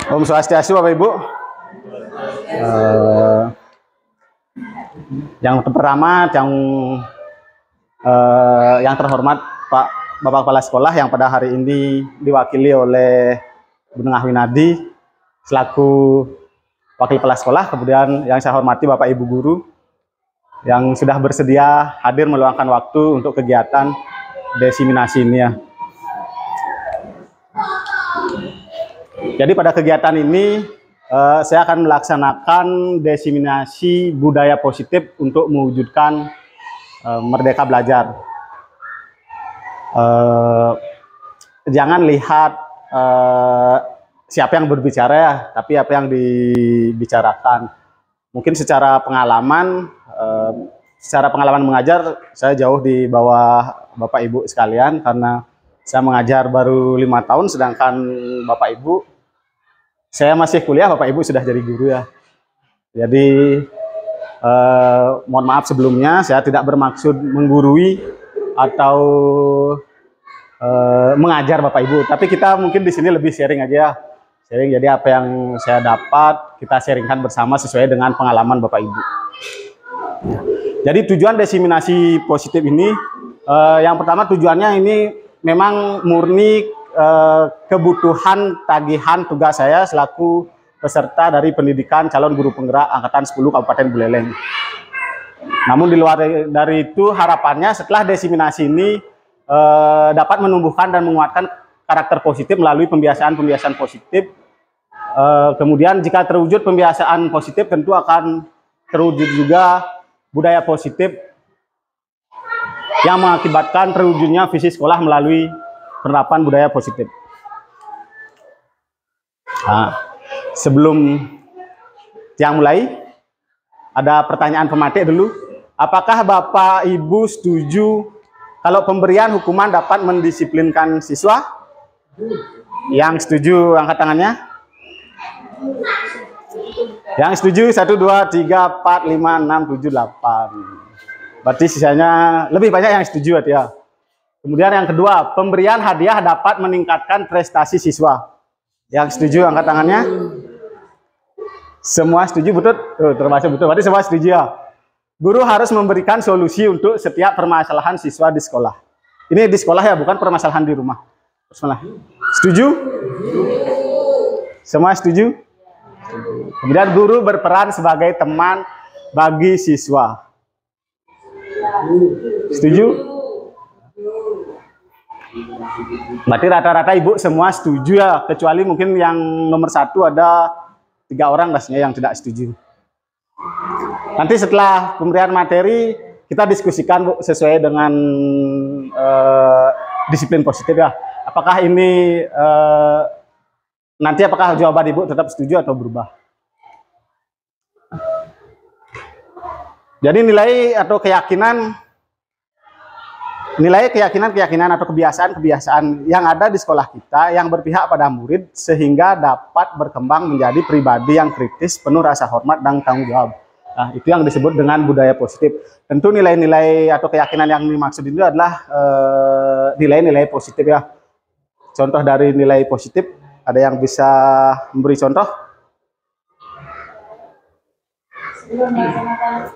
Om Swastiastu Bapak Ibu. Yang pertama, yang terhormat Pak Bapak Kepala Sekolah yang pada hari ini diwakili oleh Bu Nengah Winadi selaku Wakil Kepala Sekolah. Kemudian yang saya hormati Bapak Ibu Guru yang sudah bersedia hadir meluangkan waktu untuk kegiatan desiminasi ini ya. Jadi pada kegiatan ini saya akan melaksanakan desiminasi budaya positif untuk mewujudkan merdeka belajar. Jangan lihat siapa yang berbicara ya, tapi apa yang dibicarakan. Mungkin secara pengalaman mengajar saya jauh di bawah Bapak Ibu sekalian karena saya mengajar baru 5 tahun, sedangkan Bapak Ibu saya masih kuliah, Bapak Ibu sudah jadi guru ya. Jadi mohon maaf sebelumnya, saya tidak bermaksud menggurui atau mengajar Bapak Ibu, tapi kita mungkin di sini lebih sharing aja ya. Sharing, jadi apa yang saya dapat kita sharingkan bersama sesuai dengan pengalaman Bapak Ibu. Jadi tujuan desiminasi positif ini, yang pertama tujuannya ini memang murni kebutuhan tagihan tugas saya selaku peserta dari pendidikan calon guru penggerak angkatan 10 Kabupaten Buleleng. Namun di luar dari itu harapannya setelah desiminasi ini dapat menumbuhkan dan menguatkan karakter positif melalui pembiasaan-pembiasaan positif. Kemudian jika terwujud pembiasaan positif tentu akan terwujud juga budaya positif yang mengakibatkan terwujudnya visi sekolah melalui penerapan budaya positif. Nah, sebelum yang mulai, ada pertanyaan pematik dulu. Apakah Bapak Ibu setuju kalau pemberian hukuman dapat mendisiplinkan siswa? Yang setuju angkat tangannya. Yang setuju 1, 2, 3, 4, 5, 6, 7, 8. Berarti sisanya lebih banyak yang setuju ya. Kemudian yang kedua, pemberian hadiah dapat meningkatkan prestasi siswa. Yang setuju angkat tangannya. Semua setuju, betul? Termasuk betul, berarti semua setuju ya. Guru harus memberikan solusi untuk setiap permasalahan siswa di sekolah. Ini di sekolah ya, bukan permasalahan di rumah. Setuju? Semua setuju? Kemudian guru berperan sebagai teman bagi siswa. Setuju? Berarti rata-rata ibu semua setuju ya, kecuali mungkin yang nomor 1 ada 3 orang rasanya yang tidak setuju. Nanti setelah pemberian materi kita diskusikan Bu, sesuai dengan disiplin positif ya. Apakah ini nanti apakah jawaban ibu tetap setuju atau berubah? Jadi nilai atau keyakinan atau kebiasaan-kebiasaan yang ada di sekolah kita yang berpihak pada murid sehingga dapat berkembang menjadi pribadi yang kritis, penuh rasa hormat dan tanggung jawab. Nah, itu yang disebut dengan budaya positif. Tentu nilai-nilai atau keyakinan yang dimaksud itu adalah nilai-nilai positif ya. Contoh dari nilai positif, ada yang bisa memberi contoh? Sebelum melaksanakan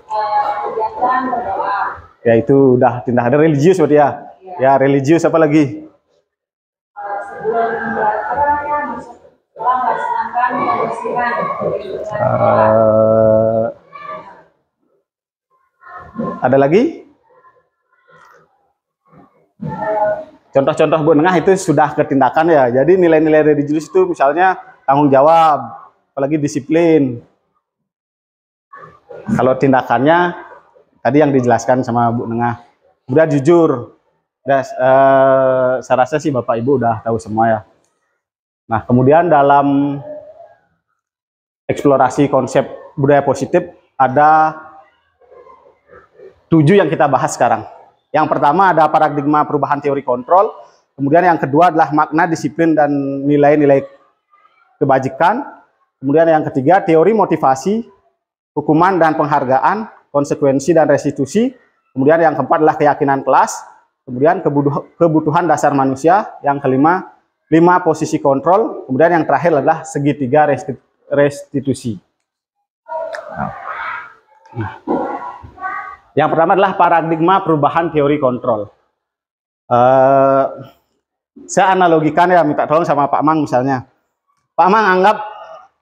kegiatan berdoa. Ya itu udah tindak ada religius berarti ya. Ya religius apa lagi? Sebelum melaksanakan Ada lagi? Contoh-contoh Bu Nengah itu sudah ketindakan ya. Jadi nilai-nilai religius itu misalnya tanggung jawab, apalagi disiplin. Kalau tindakannya tadi yang dijelaskan sama Bu Nengah, udah jujur. Udah, saya rasa sih Bapak Ibu udah tahu semua ya. Nah, kemudian dalam eksplorasi konsep budaya positif ada 7 yang kita bahas sekarang. Yang pertama ada paradigma perubahan teori kontrol, kemudian yang kedua adalah makna disiplin dan nilai-nilai kebajikan, kemudian yang ketiga teori motivasi, hukuman dan penghargaan, konsekuensi dan restitusi, kemudian yang keempat adalah keyakinan kelas, kemudian kebutuhan dasar manusia, yang kelima 5 posisi kontrol, kemudian yang terakhir adalah segitiga restitusi. Yang pertama adalah paradigma perubahan teori kontrol. Saya analogikan ya, minta tolong sama Pak Mang misalnya. Pak Mang anggap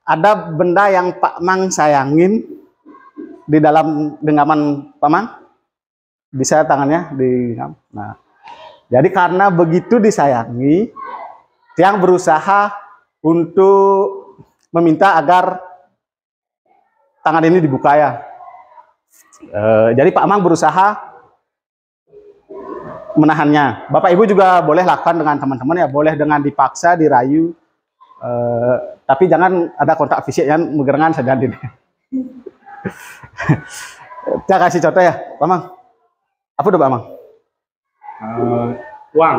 ada benda yang Pak Mang sayangin di dalam genggaman Pak Mang. Bisa tangannya di. Nah, jadi karena begitu disayangi, yang berusaha untuk meminta agar tangan ini dibuka ya. Jadi Pak Mang berusaha menahannya. Bapak Ibu juga boleh lakukan dengan teman-teman ya, boleh dengan dipaksa, dirayu, tapi jangan ada kontak fisik ya, megerengan saja ini. Saya kasih contoh ya, Pak Mang. Apa udah Pak Mang? Uang.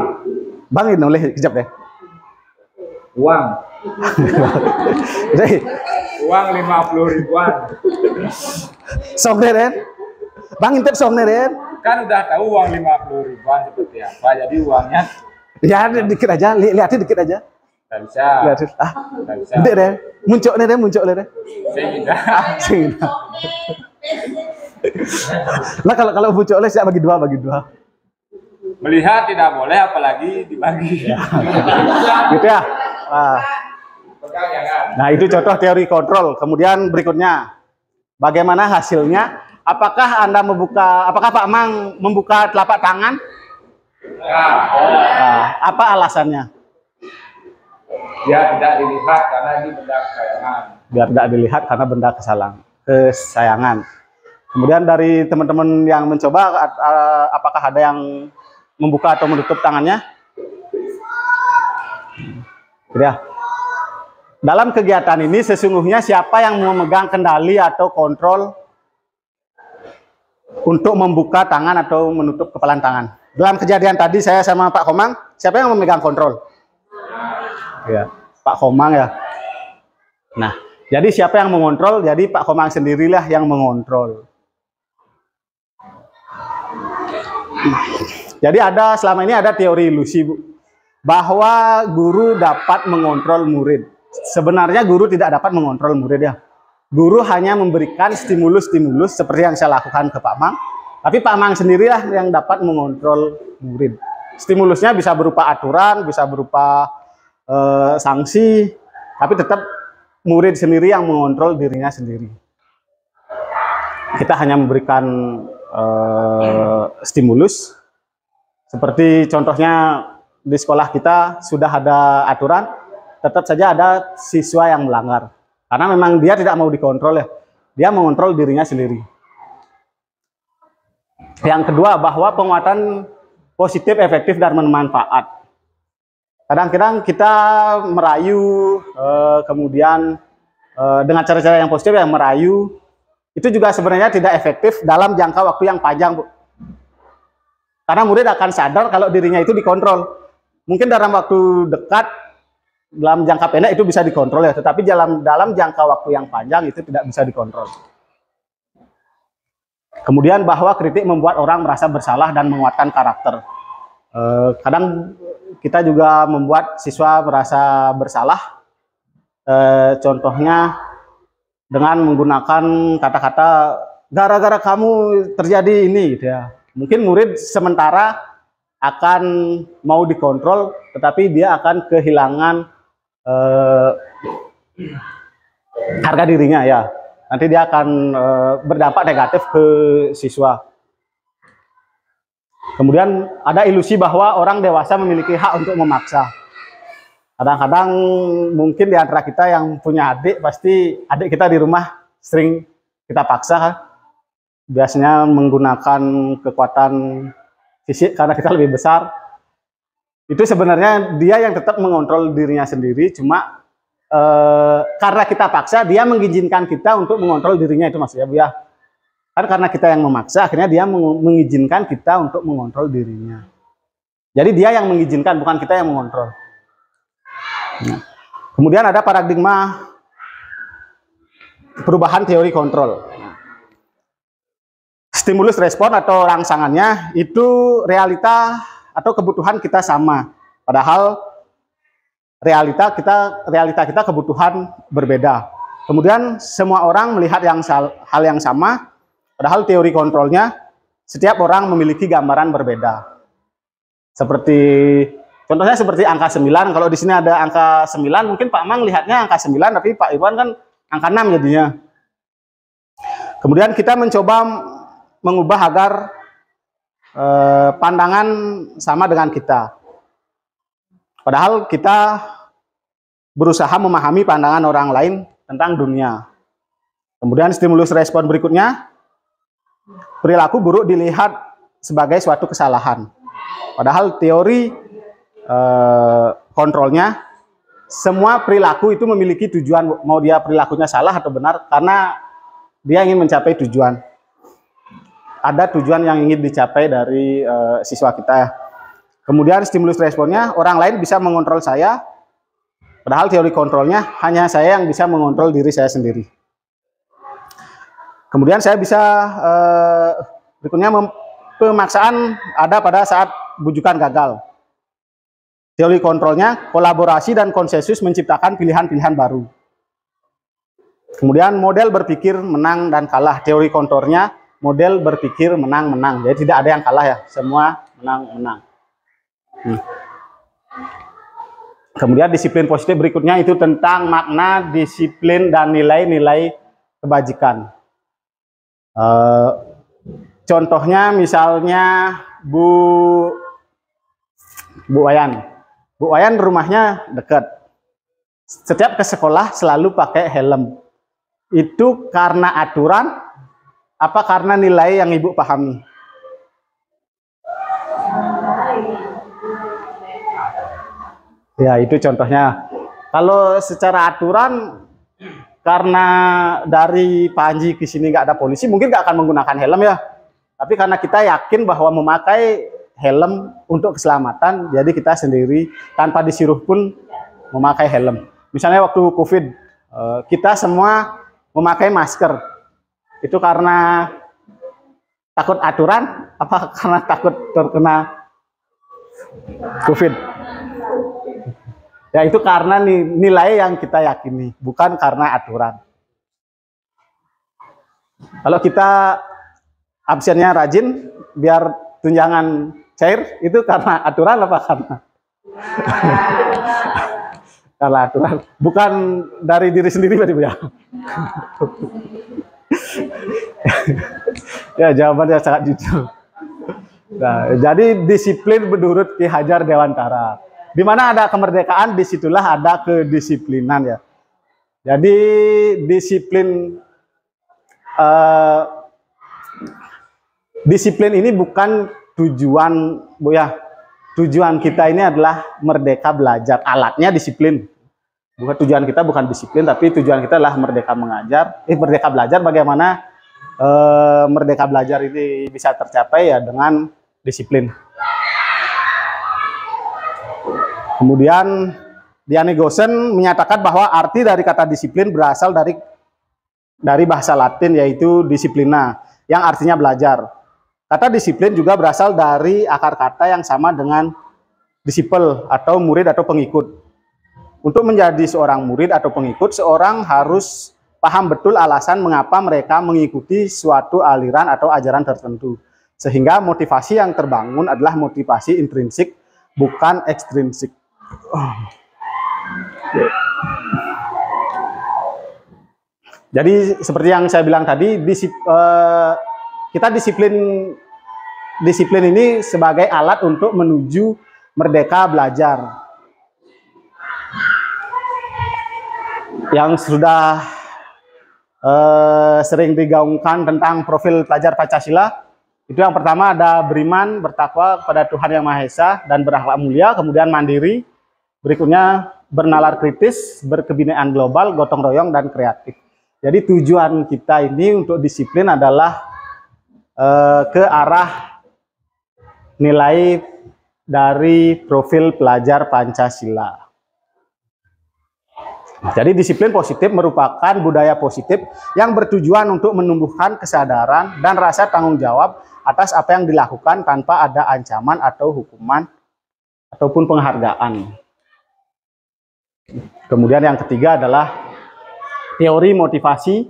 Bang ini boleh kejap deh. Uang. Jadi, Uang 50 ribuan. song deh, Den. Bang intip song deh, Den. Kan udah tahu uang 50 ribuan seperti apa. Jadi uangnya Ya, dikit aja, lihatin dikit aja. nggak bisa. Lihatin. Nggak bisa. Dek, Den. Muncul nih, Den, muncul deh. Saya tidak. Nah, kalau muncul oleh saya bagi dua. Melihat tidak boleh, apalagi dibagi. Gitu ya. Pegang jangan. Nah, itu contoh teori kontrol. Kemudian berikutnya, bagaimana hasilnya? Apakah Pak Mang membuka telapak tangan? Nah, apa alasannya? Biar tidak dilihat karena ini benda kesayangan. Biar tidak dilihat karena benda kesayangan. Kemudian dari teman-teman yang mencoba, apakah ada yang membuka atau menutup tangannya? Ya. Dalam kegiatan ini sesungguhnya siapa yang memegang kendali atau kontrol untuk membuka tangan atau menutup kepalan tangan? Dalam kejadian tadi saya sama Pak Komang, siapa yang memegang kontrol? Ya, Pak Komang ya. Nah, jadi siapa yang mengontrol? Jadi Pak Komang sendirilah yang mengontrol. Jadi selama ini ada teori ilusi, Bu, bahwa guru dapat mengontrol murid. Sebenarnya guru tidak dapat mengontrol murid ya. Guru hanya memberikan stimulus-stimulus seperti yang saya lakukan ke Pak Mang. Tapi Pak Mang sendirilah yang dapat mengontrol murid. Stimulusnya bisa berupa aturan, bisa berupa sanksi, tapi tetap murid sendiri yang mengontrol dirinya sendiri. Kita hanya memberikan stimulus. Seperti contohnya di sekolah kita sudah ada aturan, tetap saja ada siswa yang melanggar. Karena memang dia tidak mau dikontrol ya. Dia mengontrol dirinya sendiri. Yang kedua, bahwa penguatan positif, efektif, dan bermanfaat. Kadang-kadang kita merayu, kemudian dengan cara-cara yang positif yang merayu, itu juga sebenarnya tidak efektif dalam jangka waktu yang panjang, Bu. Karena murid akan sadar kalau dirinya itu dikontrol. Mungkin dalam waktu dekat, dalam jangka pendek itu bisa dikontrol ya, tetapi dalam jangka waktu yang panjang itu tidak bisa dikontrol. Kemudian bahwa kritik membuat orang merasa bersalah dan menguatkan karakter. Kadang kita juga membuat siswa merasa bersalah. Contohnya dengan menggunakan kata-kata gara-gara kamu terjadi ini, gitu ya. Mungkin murid sementara akan mau dikontrol, tetapi dia akan kehilangan harga dirinya ya. Nanti dia akan berdampak negatif ke siswa. Kemudian ada ilusi bahwa orang dewasa memiliki hak untuk memaksa. Kadang-kadang mungkin di antara kita yang punya adik, pasti adik kita di rumah sering kita paksa kan. Biasanya menggunakan kekuatan fisik karena kita lebih besar. Itu sebenarnya dia yang tetap mengontrol dirinya sendiri, cuma karena kita paksa, dia mengizinkan kita untuk mengontrol dirinya, itu maksudnya Bu ya. Kan karena kita yang memaksa, akhirnya dia mengizinkan kita untuk mengontrol dirinya. Jadi dia yang mengizinkan, bukan kita yang mengontrol. Nah, kemudian ada paradigma perubahan teori kontrol. Stimulus respon atau rangsangannya itu realita atau kebutuhan kita sama. Padahal realita kita kebutuhan berbeda. Kemudian semua orang melihat hal yang sama. Padahal teori kontrolnya, setiap orang memiliki gambaran berbeda. Contohnya seperti angka 9, kalau di sini ada angka 9, mungkin Pak Mang lihatnya angka 9, tapi Pak Iwan kan angka 6 jadinya. Kemudian kita mencoba mengubah agar pandangan sama dengan kita. Padahal kita berusaha memahami pandangan orang lain tentang dunia. Kemudian stimulus respon berikutnya, perilaku buruk dilihat sebagai suatu kesalahan. Padahal teori kontrolnya, semua perilaku itu memiliki tujuan, mau dia perilakunya salah atau benar, karena dia ingin mencapai tujuan. Ada tujuan yang ingin dicapai dari siswa kita. Kemudian stimulus responnya, orang lain bisa mengontrol saya, padahal teori kontrolnya hanya saya yang bisa mengontrol diri saya sendiri. Kemudian saya bisa berikutnya pemaksaan ada pada saat bujukan gagal. Teori kontrolnya kolaborasi dan konsensus menciptakan pilihan-pilihan baru. Kemudian model berpikir menang dan kalah. Teori kontrolnya model berpikir menang-menang. Jadi tidak ada yang kalah ya, semua menang-menang. Kemudian disiplin positif berikutnya itu tentang makna, disiplin, dan nilai-nilai kebajikan. Contohnya misalnya Bu Wayan. Bu Wayan rumahnya dekat. Setiap ke sekolah selalu pakai helm. Itu karena aturan, apa karena nilai yang Ibu pahami? Ya, itu contohnya. Kalau secara aturan, karena dari Panji ke sini nggak ada polisi, mungkin nggak akan menggunakan helm ya. Tapi karena kita yakin bahwa memakai helm untuk keselamatan, jadi kita sendiri tanpa disuruh pun memakai helm. Misalnya waktu COVID, kita semua memakai masker. Itu karena takut aturan, apa karena takut terkena COVID? Ya itu karena nilai yang kita yakini, bukan karena aturan. Kalau kita absennya rajin, biar tunjangan cair, itu karena aturan apa karena? Karena aturan, bukan dari diri sendiri berarti ya. Ya jawabannya sangat jujur. Nah, jadi disiplin menurut Ki Hajar Dewantara. Di mana ada kemerdekaan, disitulah ada kedisiplinan ya. Jadi disiplin disiplin ini bukan tujuan Bu ya. Tujuan kita ini adalah merdeka belajar. Alatnya disiplin. Bukan tujuan kita bukan disiplin, tapi tujuan kita adalah merdeka mengajar. Merdeka belajar bagaimana merdeka belajar ini bisa tercapai ya dengan disiplin. Kemudian Diane Goosen menyatakan bahwa arti dari kata disiplin berasal dari bahasa Latin yaitu disciplina yang artinya belajar. Kata disiplin juga berasal dari akar kata yang sama dengan disciple atau murid atau pengikut. Untuk menjadi seorang murid atau pengikut, seorang harus paham betul alasan mengapa mereka mengikuti suatu aliran atau ajaran tertentu. Sehingga motivasi yang terbangun adalah motivasi intrinsik, bukan ekstrinsik. Jadi seperti yang saya bilang tadi, kita disiplin ini sebagai alat untuk menuju merdeka belajar. Yang sudah sering digaungkan tentang profil pelajar Pancasila, itu yang pertama ada beriman, bertakwa kepada Tuhan Yang Maha Esa, dan berakhlak mulia, kemudian mandiri, berikutnya bernalar kritis, berkebinaikan global, gotong royong, dan kreatif. Jadi tujuan kita ini untuk disiplin adalah ke arah nilai dari profil pelajar Pancasila. Jadi disiplin positif merupakan budaya positif yang bertujuan untuk menumbuhkan kesadaran dan rasa tanggung jawab atas apa yang dilakukan tanpa ada ancaman atau hukuman ataupun penghargaan. Kemudian yang ketiga adalah teori motivasi,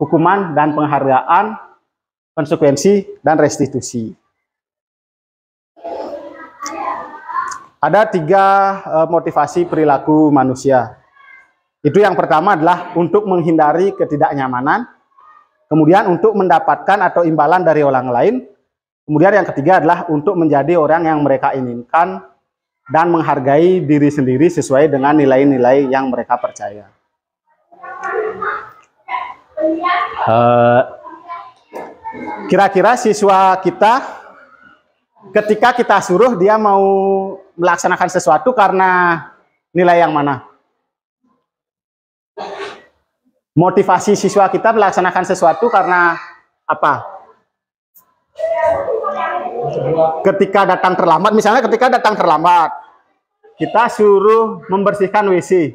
hukuman dan penghargaan, konsekuensi dan restitusi. Ada 3 motivasi perilaku manusia. Itu yang pertama adalah untuk menghindari ketidaknyamanan, kemudian untuk mendapatkan atau imbalan dari orang lain, kemudian yang ketiga adalah untuk menjadi orang yang mereka inginkan dan menghargai diri sendiri sesuai dengan nilai-nilai yang mereka percaya. Kira-kira siswa kita ketika kita suruh dia mau melaksanakan sesuatu karena nilai yang mana? Motivasi siswa kita melaksanakan sesuatu karena apa? Ketika datang terlambat, misalnya ketika datang terlambat, kita suruh membersihkan WC.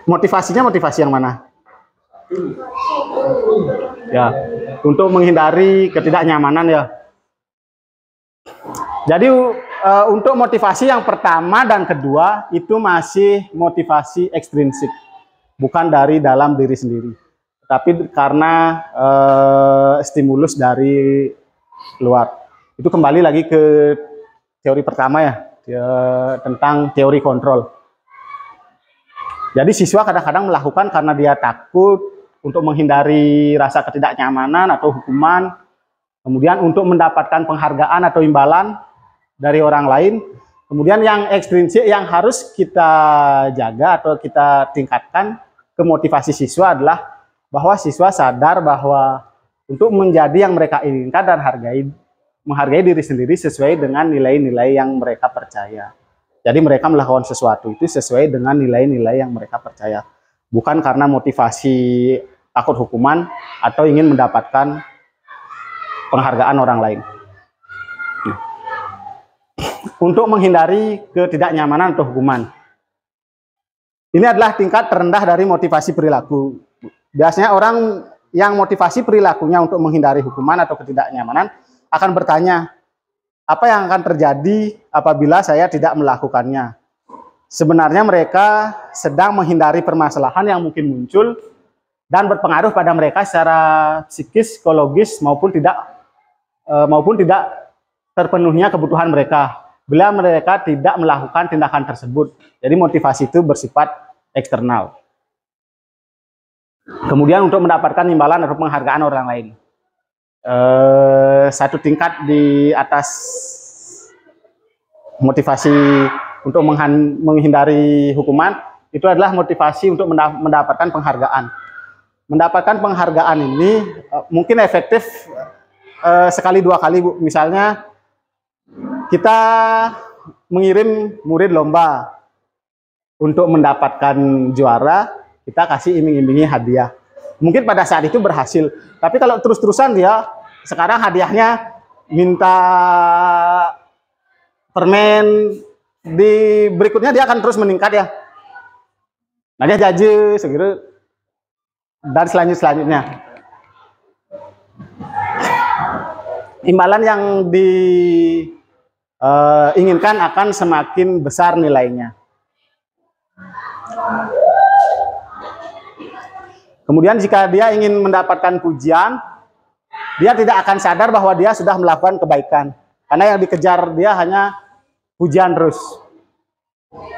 Motivasinya motivasi yang mana? Ya, untuk menghindari ketidaknyamanan ya. Jadi untuk motivasi yang pertama dan kedua itu masih motivasi ekstrinsik, bukan dari dalam diri sendiri, tapi karena stimulus dari luar. Itu kembali lagi ke teori pertama ya, tentang teori kontrol. Jadi siswa kadang-kadang melakukan karena dia takut, untuk menghindari rasa ketidaknyamanan atau hukuman, kemudian untuk mendapatkan penghargaan atau imbalan dari orang lain. Kemudian yang ekstrinsik yang harus kita jaga atau kita tingkatkan ke motivasi siswa adalah bahwa siswa sadar bahwa untuk menjadi yang mereka inginkan dan menghargai diri sendiri sesuai dengan nilai-nilai yang mereka percaya. Jadi mereka melakukan sesuatu itu sesuai dengan nilai-nilai yang mereka percaya, bukan karena motivasi takut hukuman atau ingin mendapatkan penghargaan orang lain. Untuk menghindari ketidaknyamanan atau hukuman, ini adalah tingkat terendah dari motivasi perilaku. Biasanya orang yang motivasi perilakunya untuk menghindari hukuman atau ketidaknyamanan akan bertanya, apa yang akan terjadi apabila saya tidak melakukannya? Sebenarnya mereka sedang menghindari permasalahan yang mungkin muncul dan berpengaruh pada mereka secara psikis, psikologis maupun tidak terpenuhnya kebutuhan mereka bila mereka tidak melakukan tindakan tersebut. Jadi motivasi itu bersifat eksternal. Kemudian untuk mendapatkan imbalan atau penghargaan orang lain, satu tingkat di atas motivasi untuk menghindari hukuman itu adalah motivasi untuk mendapatkan penghargaan. Mendapatkan penghargaan ini mungkin efektif sekali dua kali, Bu. Misalnya kita mengirim murid lomba untuk mendapatkan juara, kita kasih iming-imingi hadiah. Mungkin pada saat itu berhasil, tapi kalau terus-terusan dia sekarang hadiahnya minta permen, di berikutnya dia akan terus meningkat ya. Nah dia jaje segitu dan selanjutnya. Imbalan yang diinginkan akan semakin besar nilainya. Kemudian jika dia ingin mendapatkan pujian, dia tidak akan sadar bahwa dia sudah melakukan kebaikan. Karena yang dikejar dia hanya pujian terus.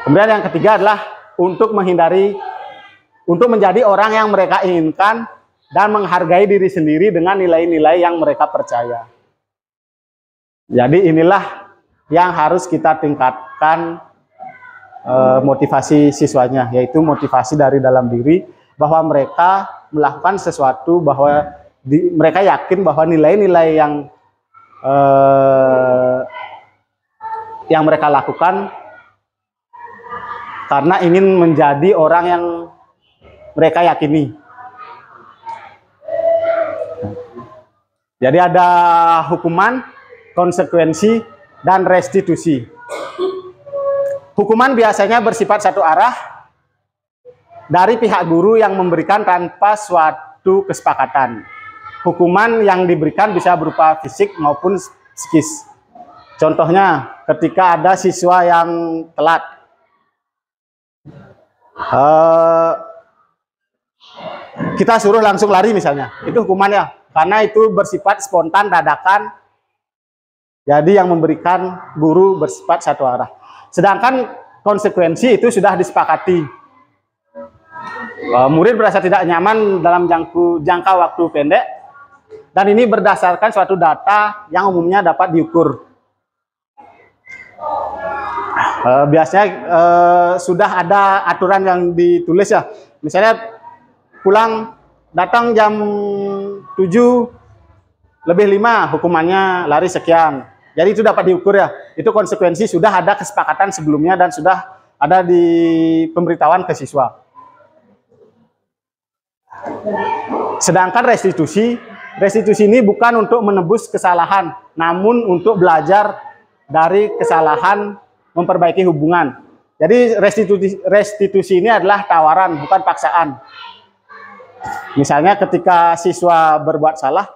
Kemudian yang ketiga adalah untuk menghindari untuk menjadi orang yang mereka inginkan dan menghargai diri sendiri dengan nilai-nilai yang mereka percaya. Jadi inilah yang harus kita tingkatkan motivasi siswanya, yaitu motivasi dari dalam diri, bahwa mereka melakukan sesuatu, bahwa mereka yakin bahwa nilai-nilai yang mereka lakukan karena ingin menjadi orang yang mereka yakini. Jadi ada hukuman, konsekuensi, dan restitusi. Hukuman biasanya bersifat satu arah dari pihak guru yang memberikan tanpa suatu kesepakatan. Hukuman yang diberikan bisa berupa fisik maupun psikis. Contohnya, ketika ada siswa yang telat, kita suruh langsung lari misalnya, itu hukumannya, karena itu bersifat spontan, dadakan. Jadi yang memberikan guru bersifat satu arah. Sedangkan konsekuensi itu sudah disepakati. Murid merasa tidak nyaman dalam jangka waktu pendek, dan ini berdasarkan suatu data yang umumnya dapat diukur. Biasanya sudah ada aturan yang ditulis ya. Misalnya datang jam 7:05, hukumannya lari sekian. Jadi itu dapat diukur ya. Itu konsekuensi, sudah ada kesepakatan sebelumnya dan sudah ada di pemberitahuan ke siswa. Sedangkan restitusi ini bukan untuk menebus kesalahan, namun untuk belajar dari kesalahan, memperbaiki hubungan. Jadi restitusi ini adalah tawaran, bukan paksaan. Misalnya ketika siswa berbuat salah,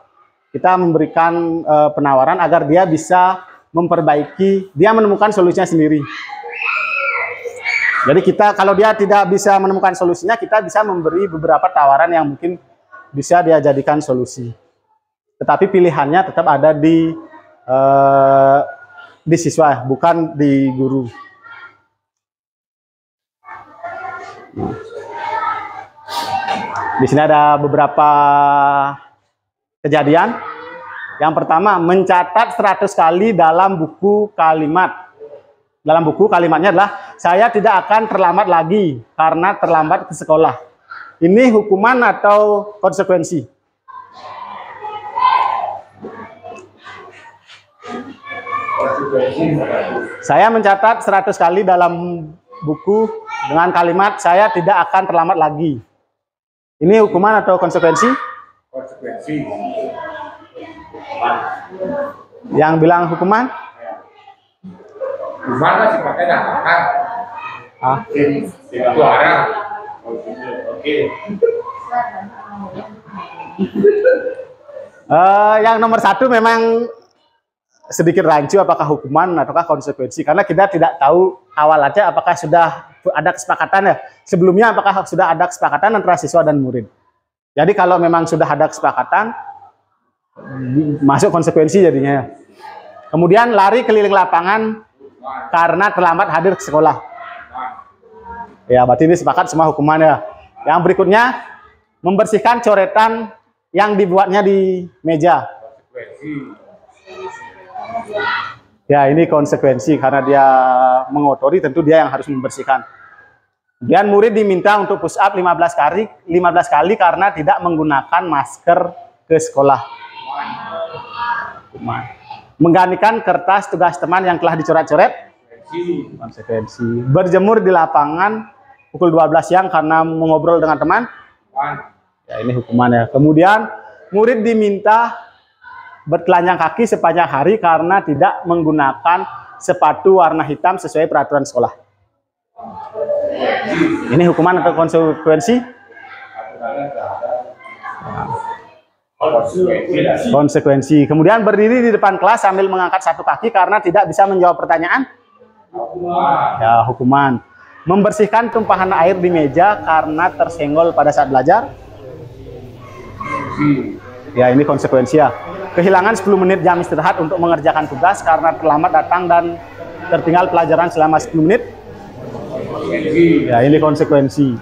kita memberikan penawaran agar dia bisa memperbaiki, dia menemukan solusinya sendiri. Jadi kalau dia tidak bisa menemukan solusinya, kita bisa memberi beberapa tawaran yang mungkin bisa dia jadikan solusi. Tetapi pilihannya tetap ada di siswa, bukan di guru. Di sini ada beberapa kejadian. Yang pertama, mencatat 100 kali dalam buku kalimat. Dalam buku kalimatnya adalah, saya tidak akan terlambat lagi karena terlambat ke sekolah. Ini hukuman atau konsekuensi? Saya mencatat 100 kali dalam buku dengan kalimat, saya tidak akan terlambat lagi. Ini hukuman atau konsekuensi? Konsekuensi. Yang bilang hukuman? Gimana sih pakainya? Itu arah. Oke. Yang nomor 1 memang sedikit rancu apakah hukuman ataukah konsekuensi, karena kita tidak tahu awalnya apakah sudah ada kesepakatan ya sebelumnya, apakah sudah ada kesepakatan antara siswa dan murid. Jadi kalau memang sudah ada kesepakatan, masuk konsekuensi jadinya. Kemudian lari keliling lapangan karena terlambat hadir ke sekolah. Ya, berarti ini sepakat semua hukumannya. Yang berikutnya, membersihkan coretan yang dibuatnya di meja. Ya, ini konsekuensi karena dia mengotori, tentu dia yang harus membersihkan. Kemudian murid diminta untuk push up 15 kali karena tidak menggunakan masker ke sekolah. Menggantikan kertas tugas teman yang telah dicoret-coret. Konsekuensi. Berjemur di lapangan pukul 12 siang karena mengobrol dengan teman. Ya, ini hukumannya. Kemudian murid diminta bertelanjang kaki sepanjang hari karena tidak menggunakan sepatu warna hitam sesuai peraturan sekolah. Ini hukuman atau konsekuensi? Konsekuensi. Kemudian berdiri di depan kelas sambil mengangkat satu kaki karena tidak bisa menjawab pertanyaan. Ya, hukuman. Membersihkan tumpahan air di meja karena tersenggol pada saat belajar. Ya, ini konsekuensi ya. Kehilangan 10 menit jam istirahat untuk mengerjakan tugas karena terlambat datang dan tertinggal pelajaran selama 10 menit. Ya, ini konsekuensi.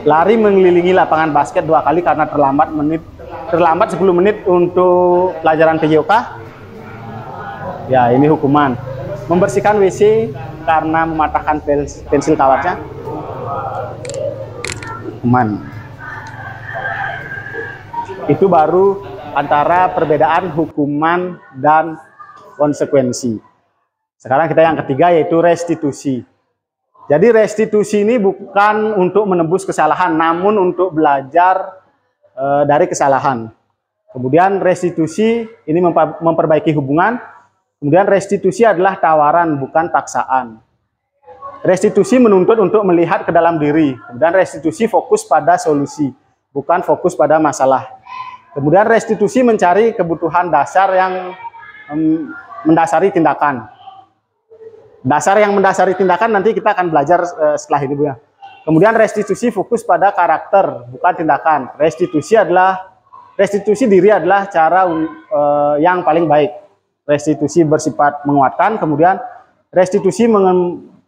lari mengelilingi lapangan basket 2 kali karena terlambat 10 menit untuk pelajaran PJOK. Ya, ini hukuman. Membersihkan WC karena mematahkan pensil kawatnya. Hukuman. Itu baru antara perbedaan hukuman dan konsekuensi. Sekarang kita yang ketiga, yaitu restitusi. Jadi restitusi ini bukan untuk menebus kesalahan, namun untuk belajar dari kesalahan. Kemudian restitusi ini memperbaiki hubungan. Kemudian restitusi adalah tawaran, bukan paksaan. Restitusi menuntut untuk melihat ke dalam diri. Kemudian restitusi fokus pada solusi, bukan fokus pada masalah. Kemudian restitusi mencari kebutuhan dasar yang mendasari tindakan. Dasar yang mendasari tindakan nanti kita akan belajar setelah ini, Bu ya. Kemudian restitusi fokus pada karakter, bukan tindakan. Restitusi diri adalah cara yang paling baik. Restitusi bersifat menguatkan. Kemudian restitusi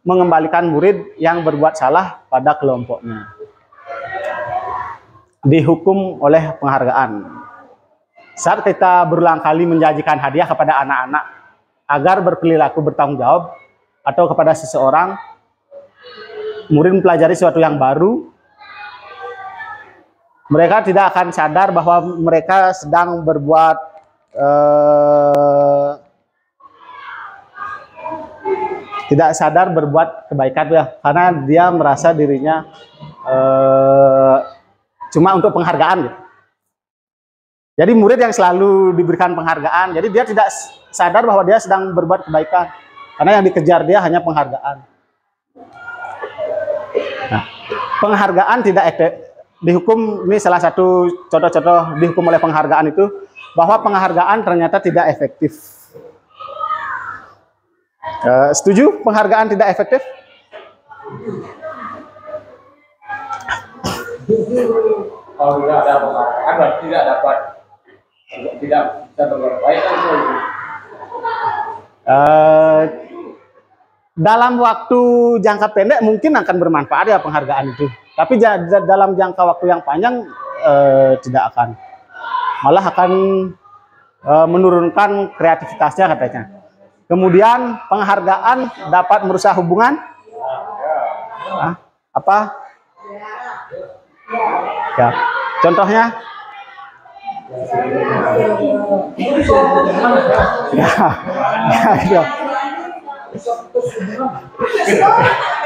mengembalikan murid yang berbuat salah pada kelompoknya. Dihukum oleh penghargaan. Saat kita berulang kali menjanjikan hadiah kepada anak-anak agar berperilaku bertanggung jawab, atau kepada seseorang, murid mempelajari sesuatu yang baru, mereka tidak akan sadar bahwa mereka sedang berbuat tidak sadar berbuat kebaikan ya, karena dia merasa dirinya cuma untuk penghargaan gitu. Jadi murid yang selalu diberikan penghargaan, jadi dia tidak sadar bahwa dia sedang berbuat kebaikan, karena yang dikejar dia hanya penghargaan. Nah, penghargaan tidak dihukum, ini salah satu contoh-contoh dihukum oleh penghargaan itu, bahwa penghargaan ternyata tidak efektif. Setuju penghargaan tidak efektif? Kalau tidak ada penghargaan berarti tidak bisa berbuat baik kan itu. Dalam waktu jangka pendek mungkin akan bermanfaat ya penghargaan itu, tapi dalam jangka waktu yang panjang tidak akan, malah akan menurunkan kreativitasnya katanya. Kemudian penghargaan dapat merusak hubungan. Apa? Ya, contohnya?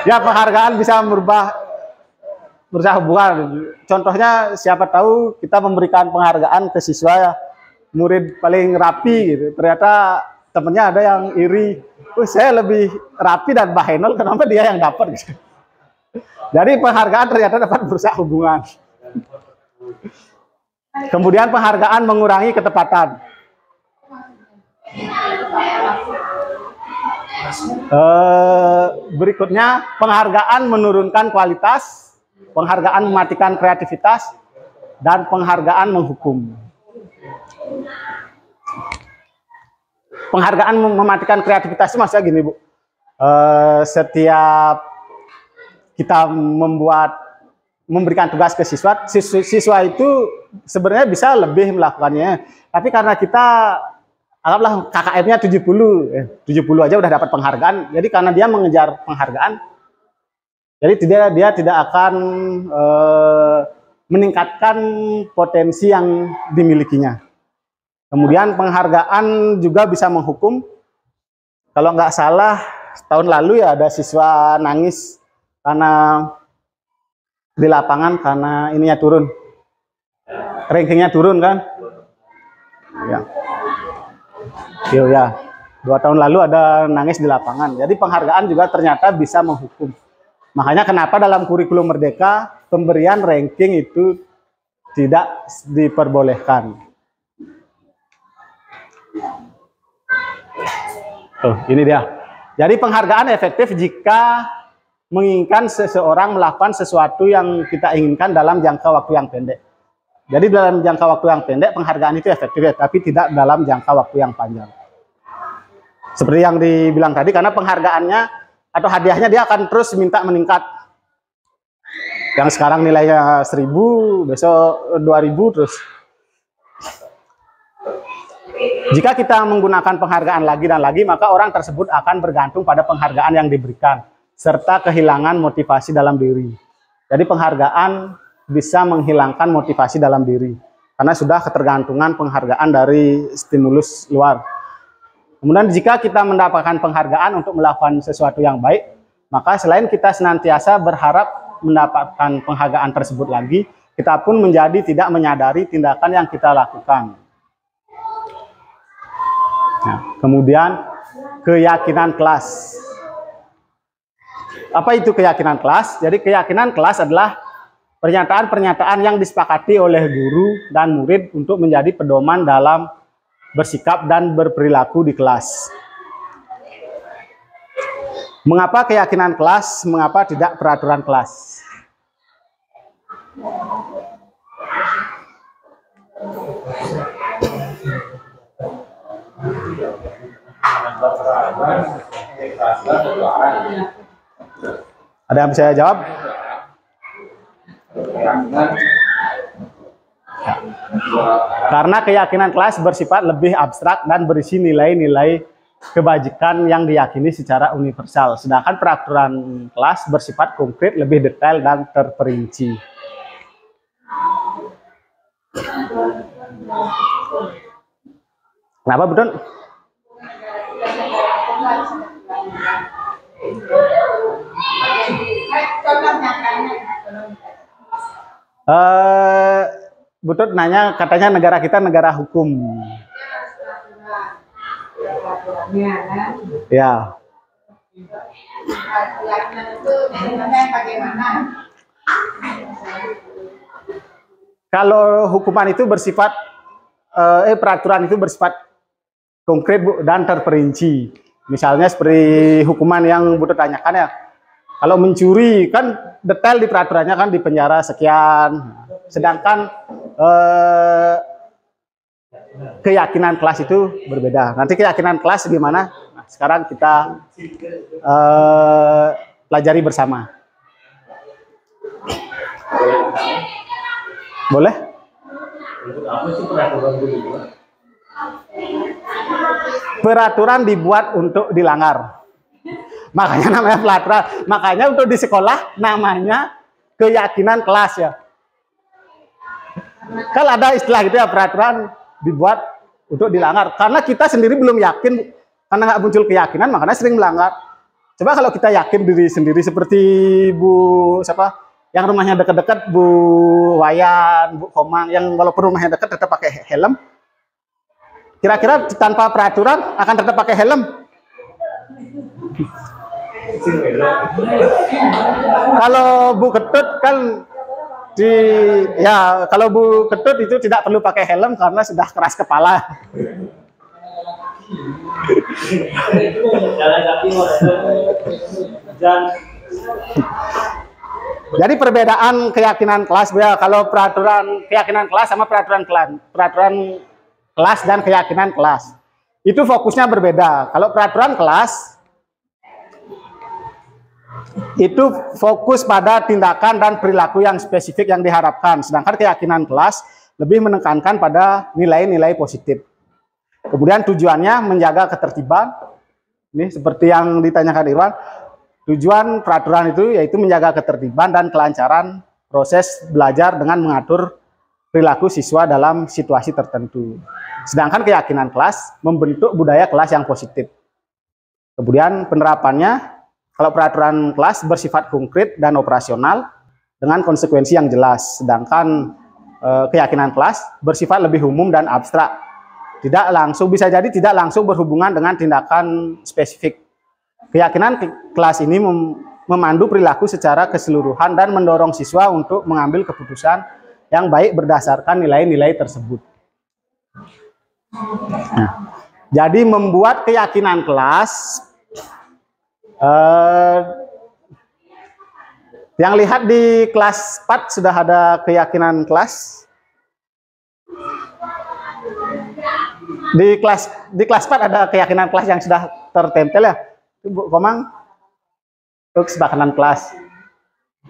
Ya, penghargaan bisa merusak hubungan. Contohnya, siapa tahu kita memberikan penghargaan ke siswa ya, murid paling rapi gitu, ternyata temennya ada yang iri, saya lebih rapi dan bahenol, kenapa dia yang dapat gitu. Jadi penghargaan ternyata dapat merusak hubungan. Kemudian penghargaan mengurangi ketepatan. Berikutnya, penghargaan menurunkan kualitas, penghargaan mematikan kreativitas, dan penghargaan menghukum. Penghargaan mematikan kreativitas itu maksudnya gini, Bu. Setiap kita memberikan tugas ke siswa itu sebenarnya bisa lebih melakukannya. Tapi karena kita anggaplah KKM-nya 70 aja udah dapat penghargaan. Jadi karena dia mengejar penghargaan, jadi dia tidak akan meningkatkan potensi yang dimilikinya. Kemudian penghargaan juga bisa menghukum. Kalau nggak salah tahun lalu ya ada siswa nangis karena di lapangan karena ininya turun, rankingnya turun kan? Ya. Ya. 2 tahun lalu ada nangis di lapangan. Jadi penghargaan juga ternyata bisa menghukum. Makanya kenapa dalam kurikulum Merdeka pemberian ranking itu tidak diperbolehkan. Ini dia. Jadi penghargaan efektif jika menginginkan seseorang melakukan sesuatu yang kita inginkan dalam jangka waktu yang pendek. Jadi dalam jangka waktu yang pendek penghargaan itu efektif ya, tapi tidak dalam jangka waktu yang panjang. Seperti yang dibilang tadi, karena penghargaannya atau hadiahnya dia akan terus minta meningkat. Yang sekarang nilainya 1000, besok 2000 terus. Jika kita menggunakan penghargaan lagi dan lagi, maka orang tersebut akan bergantung pada penghargaan yang diberikan, serta kehilangan motivasi dalam diri. Jadi penghargaan bisa menghilangkan motivasi dalam diri, karena sudah ketergantungan penghargaan dari stimulus luar. Kemudian jika kita mendapatkan penghargaan untuk melakukan sesuatu yang baik, maka selain kita senantiasa berharap mendapatkan penghargaan tersebut lagi, kita pun menjadi tidak menyadari tindakan yang kita lakukan. Nah, kemudian keyakinan kelas. Apa itu keyakinan kelas? Jadi keyakinan kelas adalah pernyataan-pernyataan yang disepakati oleh guru dan murid untuk menjadi pedoman dalam bersikap dan berperilaku di kelas. Mengapa keyakinan kelas? Mengapa tidak peraturan kelas? Ada yang bisa jawab? Karena keyakinan kelas bersifat lebih abstrak dan berisi nilai-nilai kebajikan yang diyakini secara universal. Sedangkan peraturan kelas bersifat konkret, lebih detail dan terperinci. Kenapa, Budon? Butut nanya, katanya negara kita negara hukum. Ya. Kalau hukuman itu bersifat, peraturan itu bersifat konkret, Bu, dan terperinci. Misalnya seperti hukuman yang Butut tanyakan ya. Kalau mencuri kan detail di peraturannya kan di penjara sekian. Sedangkan keyakinan kelas itu berbeda. Nanti keyakinan kelas gimana? Nah, sekarang kita pelajari bersama. Boleh? Peraturan dibuat untuk dilanggar. Makanya namanya peraturan. Makanya untuk di sekolah namanya keyakinan kelas ya. Kalau ada istilah gitu ya, peraturan dibuat untuk dilanggar. Karena kita sendiri belum yakin, karena nggak muncul keyakinan, makanya sering melanggar. Coba kalau kita yakin diri sendiri seperti Bu siapa? Yang rumahnya dekat-dekat, Bu Wayan, Bu Komang, yang walaupun rumahnya dekat tetap pakai helm. Kira-kira tanpa peraturan akan tetap pakai helm? Kalau Bu Ketut kan kalau Bu Ketut itu tidak perlu pakai helm karena sudah keras kepala. Jadi perbedaan keyakinan kelas ya, kalau peraturan keyakinan kelas sama peraturan kelas dan keyakinan kelas itu fokusnya berbeda. Kalau peraturan kelas itu fokus pada tindakan dan perilaku yang spesifik yang diharapkan, sedangkan keyakinan kelas lebih menekankan pada nilai-nilai positif. Kemudian tujuannya menjaga ketertiban. Ini seperti yang ditanyakan Irwan. Tujuan peraturan itu yaitu menjaga ketertiban dan kelancaran proses belajar dengan mengatur perilaku siswa dalam situasi tertentu. Sedangkan keyakinan kelas membentuk budaya kelas yang positif. Kemudian penerapannya, kalau peraturan kelas bersifat konkret dan operasional dengan konsekuensi yang jelas. Sedangkan keyakinan kelas bersifat lebih umum dan abstrak. Tidak langsung, bisa jadi tidak langsung berhubungan dengan tindakan spesifik. Keyakinan kelas ini memandu perilaku secara keseluruhan dan mendorong siswa untuk mengambil keputusan yang baik berdasarkan nilai-nilai tersebut. Nah, jadi membuat keyakinan kelas, yang lihat di kelas 4 sudah ada keyakinan kelas. Di kelas 4 ada keyakinan kelas yang sudah tertempel ya. Bu Komang, untuk kesepakatan kelas.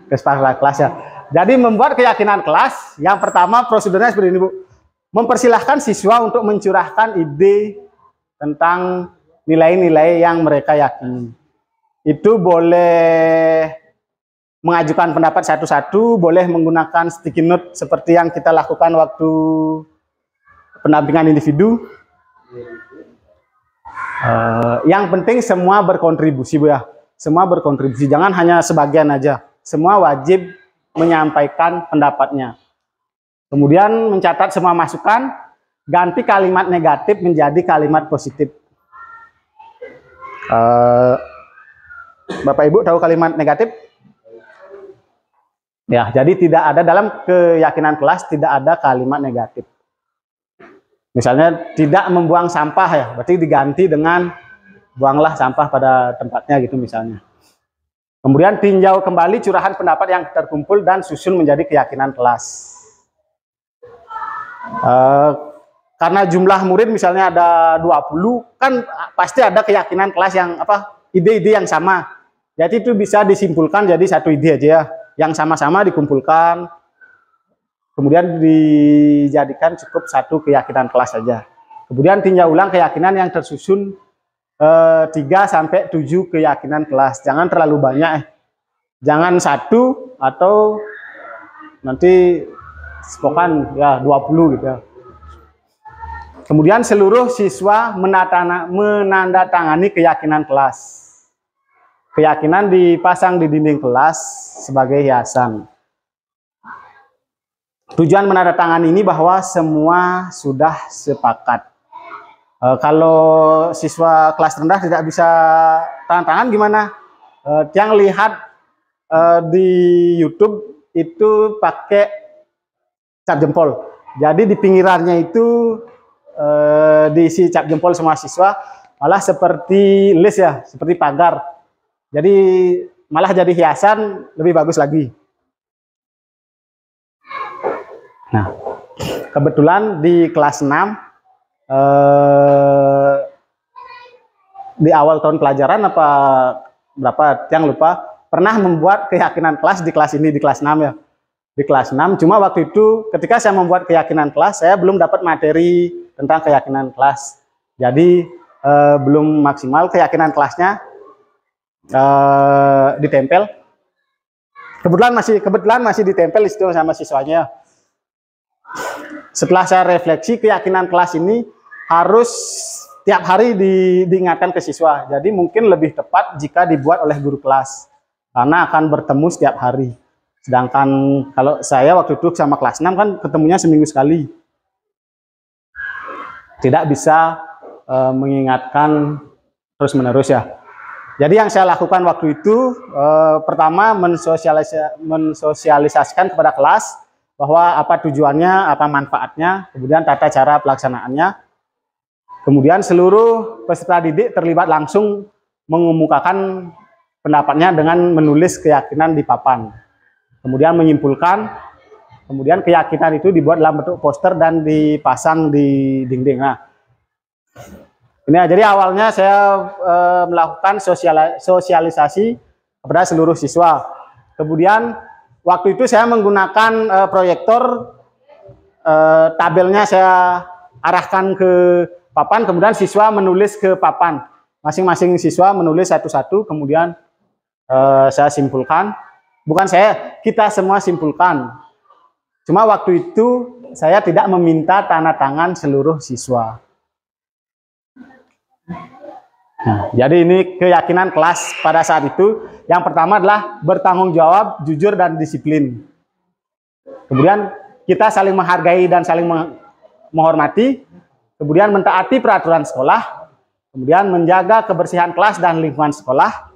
Kesepakatan kelas ya. Jadi membuat keyakinan kelas, yang pertama prosedurnya seperti ini, Bu. Mempersilahkan siswa untuk mencurahkan ide tentang nilai-nilai yang mereka yakini. Itu boleh mengajukan pendapat satu-satu, boleh menggunakan sticky note seperti yang kita lakukan waktu pendampingan individu. Yang penting semua berkontribusi, Bu ya. Semua berkontribusi, jangan hanya sebagian aja. Semua wajib menyampaikan pendapatnya. Kemudian mencatat semua masukan, ganti kalimat negatif menjadi kalimat positif. Bapak Ibu tahu kalimat negatif? Ya, jadi tidak ada dalam keyakinan kelas, tidak ada kalimat negatif. Misalnya tidak membuang sampah ya, berarti diganti dengan buanglah sampah pada tempatnya gitu misalnya. Kemudian tinjau kembali curahan pendapat yang terkumpul dan susun menjadi keyakinan kelas. Karena jumlah murid misalnya ada 20, kan pasti ada keyakinan kelas yang ide-ide yang sama. Jadi itu bisa disimpulkan jadi satu ide aja ya, yang sama-sama dikumpulkan. Kemudian dijadikan cukup satu keyakinan kelas saja. Kemudian tinjau ulang keyakinan yang tersusun 3 sampai 7 keyakinan kelas. Jangan terlalu banyak. Jangan 1 atau nanti sepokan ya 20 gitu ya. Kemudian seluruh siswa menandatangani keyakinan kelas. Keyakinan dipasang di dinding kelas sebagai hiasan. Tujuan menandatangani ini bahwa semua sudah sepakat. Kalau siswa kelas rendah tidak bisa tanda tangan gimana? Yang lihat di YouTube itu pakai cap jempol. Jadi di pinggirannya itu diisi cap jempol semua siswa, malah seperti list ya, seperti pagar. Jadi malah jadi hiasan, lebih bagus lagi. Nah, kebetulan di kelas 6 di awal tahun pelajaran apa berapa yang lupa, pernah membuat keyakinan kelas di kelas ini, di kelas 6 ya. Di kelas 6, cuma waktu itu ketika saya membuat keyakinan kelas, saya belum dapat materi tentang keyakinan kelas. Jadi belum maksimal keyakinan kelasnya ditempel. Kebetulan masih ditempel itu sama siswanya. Setelah saya refleksi, keyakinan kelas ini harus tiap hari diingatkan ke siswa. Jadi mungkin lebih tepat jika dibuat oleh guru kelas, karena akan bertemu setiap hari. Sedangkan kalau saya waktu itu sama kelas 6 kan ketemunya seminggu sekali. Tidak bisa mengingatkan terus-menerus ya. Jadi yang saya lakukan waktu itu, pertama mensosialisasikan kepada kelas bahwa apa tujuannya, apa manfaatnya, kemudian tata cara pelaksanaannya. Kemudian seluruh peserta didik terlibat langsung mengemukakan pendapatnya dengan menulis keyakinan di papan. Kemudian menyimpulkan, kemudian keyakinan itu dibuat dalam bentuk poster dan dipasang di dinding. Nah, ini jadi awalnya saya melakukan sosialisasi kepada seluruh siswa. Kemudian waktu itu saya menggunakan proyektor, tabelnya saya arahkan ke papan, kemudian siswa menulis ke papan. Masing-masing siswa menulis satu-satu, kemudian saya simpulkan. Bukan saya, kita semua simpulkan. Cuma waktu itu saya tidak meminta tanda tangan seluruh siswa. Nah, jadi ini keyakinan kelas pada saat itu. Yang pertama adalah bertanggung jawab, jujur, dan disiplin. Kemudian kita saling menghargai dan saling menghormati. Kemudian mentaati peraturan sekolah. Kemudian menjaga kebersihan kelas dan lingkungan sekolah.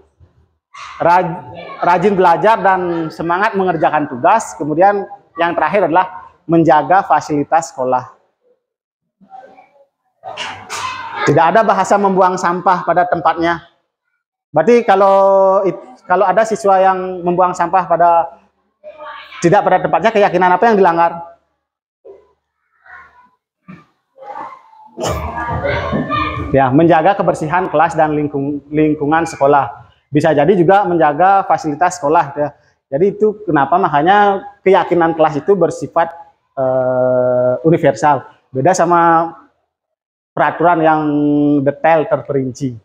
Rajin belajar dan semangat mengerjakan tugas. Kemudian yang terakhir adalah menjaga fasilitas sekolah. Tidak ada bahasa membuang sampah pada tempatnya. Berarti kalau ada siswa yang membuang sampah tidak pada tempatnya, keyakinan apa yang dilanggar? Ya, menjaga kebersihan kelas dan lingkungan sekolah. Bisa jadi juga menjaga fasilitas sekolah ya. Jadi itu kenapa makanya keyakinan kelas itu bersifat universal. Beda sama peraturan yang detail terperinci.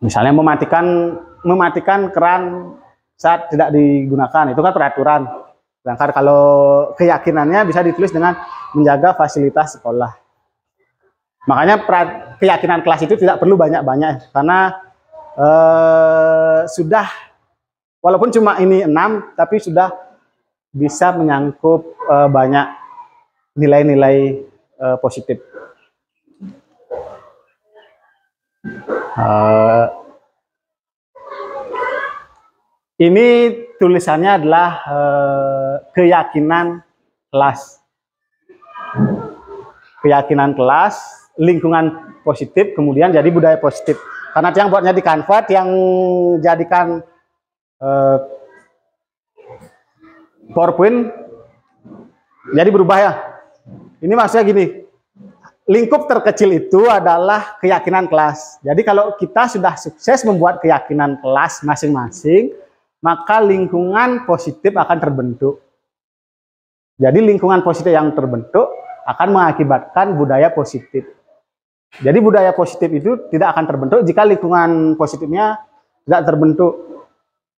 Misalnya mematikan keran saat tidak digunakan, itu kan peraturan. Sedangkan kalau keyakinannya bisa ditulis dengan menjaga fasilitas sekolah. Makanya keyakinan kelas itu tidak perlu banyak-banyak, karena sudah, walaupun cuma ini 6, tapi sudah bisa menyangkut banyak nilai-nilai positif. Ini tulisannya adalah keyakinan kelas. Keyakinan kelas, lingkungan positif, kemudian jadi budaya positif. Karena yang buatnya di Canva, yang jadikan PowerPoint, jadi berubah ya. Ini maksudnya gini, lingkup terkecil itu adalah keyakinan kelas. Jadi kalau kita sudah sukses membuat keyakinan kelas masing-masing, maka lingkungan positif akan terbentuk. Jadi lingkungan positif yang terbentuk akan mengakibatkan budaya positif. Jadi budaya positif itu tidak akan terbentuk jika lingkungan positifnya tidak terbentuk.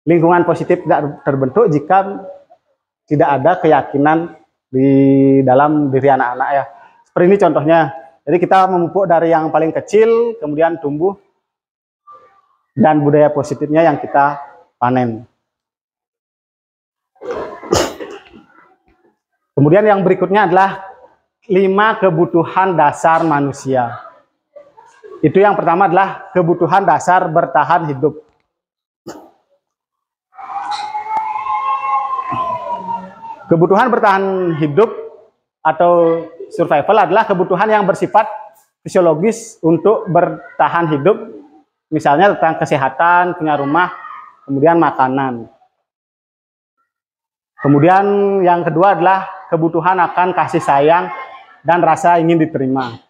Lingkungan positif tidak terbentuk jika tidak ada keyakinan di dalam diri anak-anak ya. Seperti ini contohnya. Jadi kita memupuk dari yang paling kecil, kemudian tumbuh, dan budaya positifnya yang kita panen. Kemudian yang berikutnya adalah 5 kebutuhan dasar manusia. Itu yang pertama adalah kebutuhan dasar bertahan hidup. Kebutuhan bertahan hidup atau survival adalah kebutuhan yang bersifat fisiologis untuk bertahan hidup. Misalnya tentang kesehatan, punya rumah, kemudian makanan. Kemudian yang kedua adalah kebutuhan akan kasih sayang dan rasa ingin diterima.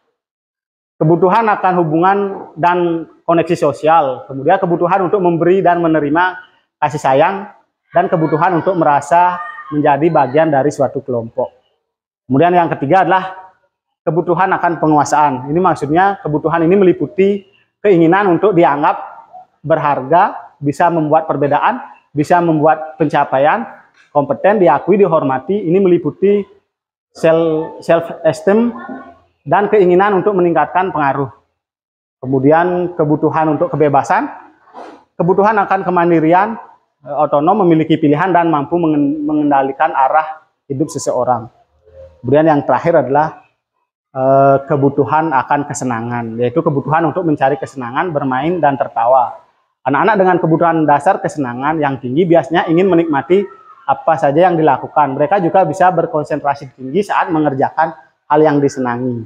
Kebutuhan akan hubungan dan koneksi sosial. Kemudian kebutuhan untuk memberi dan menerima kasih sayang, dan kebutuhan untuk merasa menjadi bagian dari suatu kelompok. Kemudian yang ketiga adalah kebutuhan akan penguasaan. Ini maksudnya kebutuhan ini meliputi keinginan untuk dianggap berharga, bisa membuat perbedaan, bisa membuat pencapaian, kompeten, diakui, dihormati. Ini meliputi self-esteem dan keinginan untuk meningkatkan pengaruh. Kemudian kebutuhan untuk kebebasan, kebutuhan akan kemandirian, otonom, memiliki pilihan, dan mampu mengendalikan arah hidup seseorang. Kemudian yang terakhir adalah kebutuhan akan kesenangan, yaitu kebutuhan untuk mencari kesenangan, bermain, dan tertawa. Anak-anak dengan kebutuhan dasar kesenangan yang tinggi biasanya ingin menikmati apa saja yang dilakukan. Mereka juga bisa berkonsentrasi tinggi saat mengerjakan hal yang disenangi.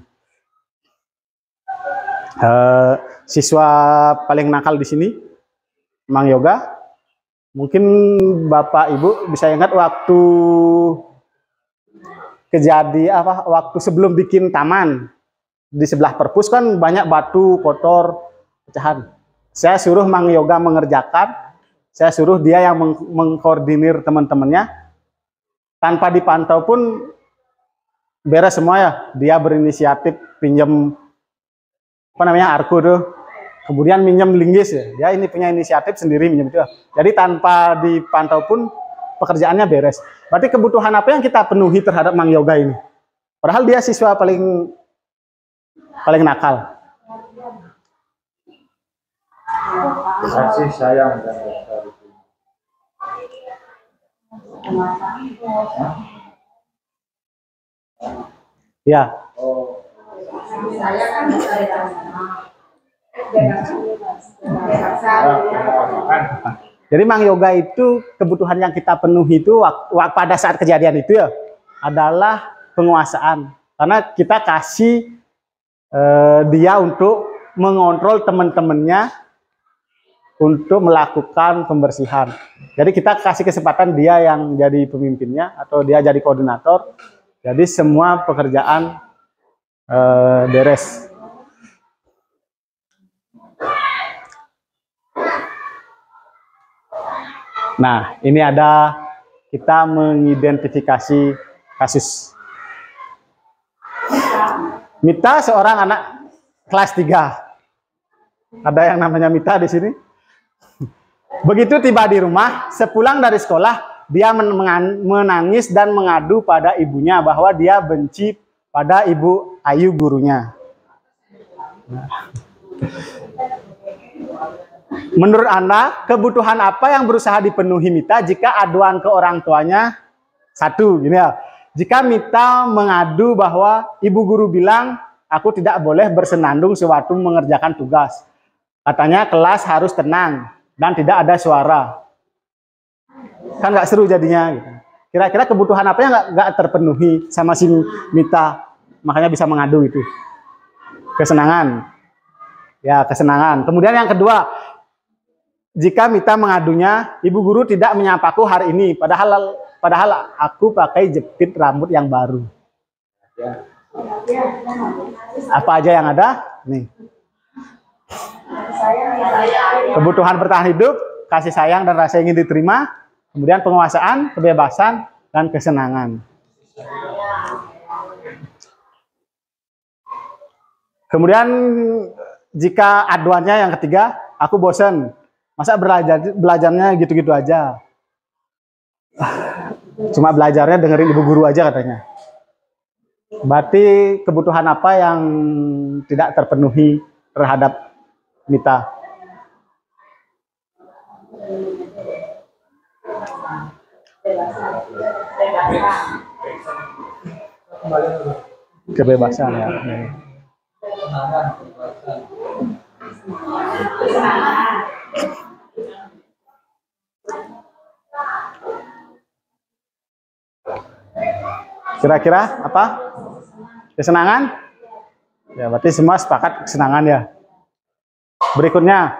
Siswa paling nakal di sini, Mang Yoga. Mungkin Bapak Ibu bisa ingat waktu waktu sebelum bikin taman di sebelah perpus kan banyak batu kotor pecahan. Saya suruh Mang Yoga mengerjakan, saya suruh dia yang mengkoordinir teman-temannya. Tanpa dipantau pun beres semua ya. Dia berinisiatif pinjam arku tuh. Kemudian minjem linggis ya. Dia ini punya inisiatif sendiri minjem itu. Jadi tanpa dipantau pun pekerjaannya beres. Berarti kebutuhan apa yang kita penuhi terhadap Mang Yoga ini? Padahal dia siswa paling nakal. Kasih sayang dan rasa Ya. Saya kan jadi Mang Yoga itu kebutuhan yang kita penuhi itu pada saat kejadian itu ya adalah penguasaan. Karena kita kasih dia untuk mengontrol teman-temannya untuk melakukan pembersihan. Jadi kita kasih kesempatan dia yang jadi pemimpinnya atau dia jadi koordinator. Jadi semua pekerjaan beres. Nah, ini ada kita mengidentifikasi kasus. Mita seorang anak kelas 3. Ada yang namanya Mita di sini. Begitu tiba di rumah, sepulang dari sekolah, dia menangis dan mengadu pada ibunya bahwa dia benci pada Ibu Ayu gurunya. Menurut Anda, kebutuhan apa yang berusaha dipenuhi Mita jika aduan ke orang tuanya? Satu, gini ya. Jika Mita mengadu bahwa ibu guru bilang, aku tidak boleh bersenandung sewaktu mengerjakan tugas. Katanya kelas harus tenang dan tidak ada suara. Kan nggak seru jadinya. Gitu. Kira-kira kebutuhan apa yang nggak terpenuhi sama si Mita, makanya bisa mengadu itu? Kesenangan. Ya, kesenangan. Kemudian yang kedua, jika Mita mengadunya, ibu guru tidak menyapaku hari ini, padahal aku pakai jepit rambut yang baru. Apa aja yang ada? Nih. Kebutuhan bertahan hidup, kasih sayang dan rasa ingin diterima, kemudian penguasaan, kebebasan, dan kesenangan. Kemudian jika aduannya yang ketiga, aku bosan. Masa belajarnya gitu-gitu aja. Cuma belajarnya dengerin ibu guru aja katanya. Berarti kebutuhan apa yang tidak terpenuhi terhadap Mita? Kebebasan ya. Kira-kira apa? Kesenangan? Ya, berarti semua sepakat kesenangan ya. Berikutnya,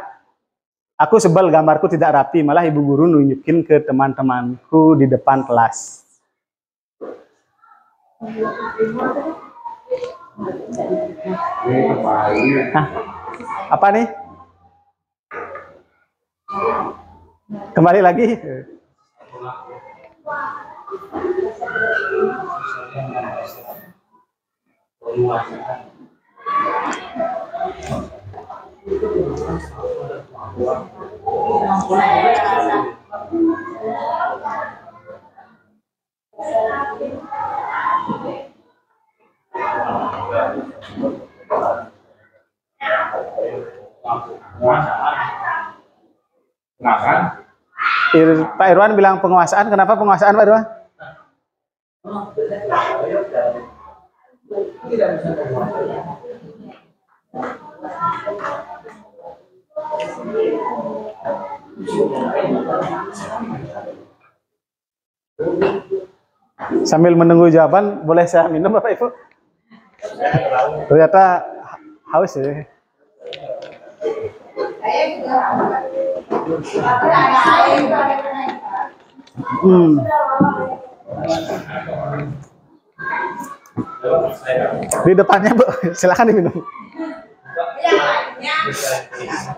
aku sebel gambarku tidak rapi, malah ibu guru nunjukin ke teman-temanku di depan kelas. Nah, apa nih? Kembali lagi. Pak Irwan bilang penguasaan. Kenapa penguasaan, Pak Irwan? Sambil menunggu jawaban, boleh saya minum Bapak Ibu? Ternyata haus ya. Di depannya Bu, silakan diminum.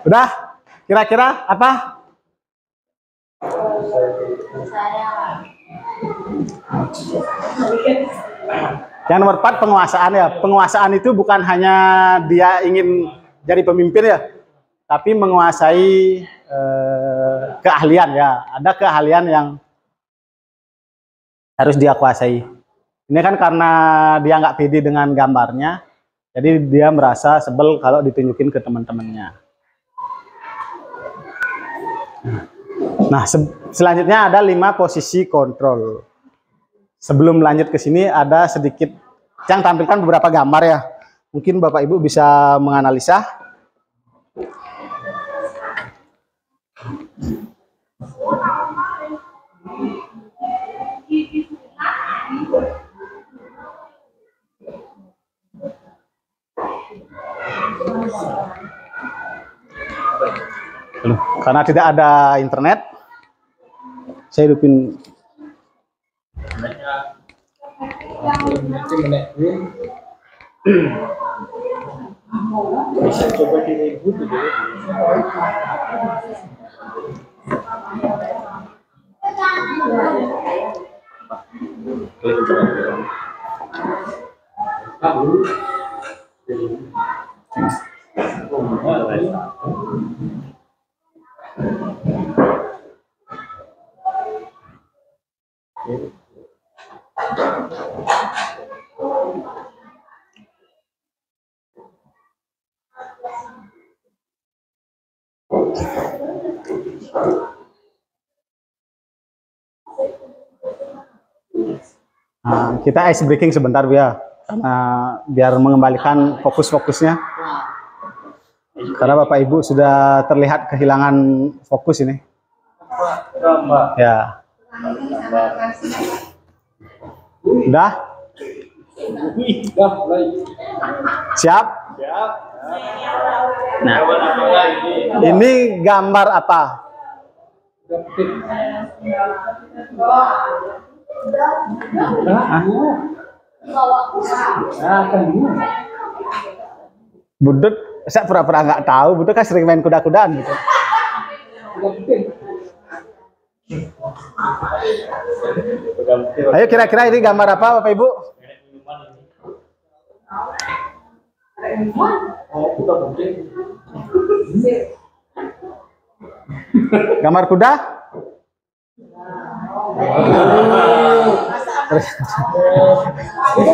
Udah? Kira-kira apa? Yang nomor 4 penguasaan ya. Penguasaan itu bukan hanya dia ingin jadi pemimpin ya, tapi menguasai keahlian ya. Ada keahlian yang harus dia kuasai. Ini kan karena dia nggak pede dengan gambarnya, jadi dia merasa sebel kalau ditunjukin ke teman-temannya. Nah, selanjutnya ada 5 posisi kontrol. Sebelum lanjut ke sini ada sedikit yang tampilkan beberapa gambar ya. Mungkin Bapak Ibu bisa menganalisa. Karena tidak ada internet, saya hidupin. Bisa coba di reboot. Nah, kita ice breaking sebentar ya, biar mengembalikan fokus-fokusnya. Karena Bapak Ibu sudah terlihat kehilangan fokus ini. Ya. Udah? Siap? Nah, ini gambar apa? Budut, saya pura-pura nggak tahu. Budut kan sering main kuda-kudaan gitu. Ayo kira-kira ini gambar apa Bapak Ibu? Gambar kuda?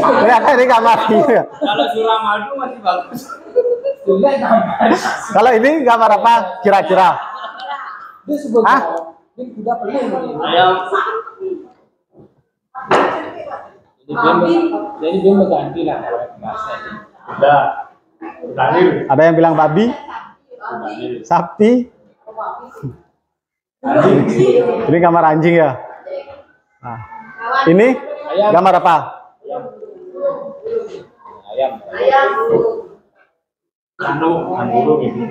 Ternyata ini gambar. Kalau Suramadu masih bagus. Kalau ini gambar apa kira-kira? Ah? Ayam. Jadi dia mengganti lah bahasa. Ada yang bilang babi, sapi. Ini gambar anjing ya. Nah, ini gambar apa? Ayam. Anu gitu.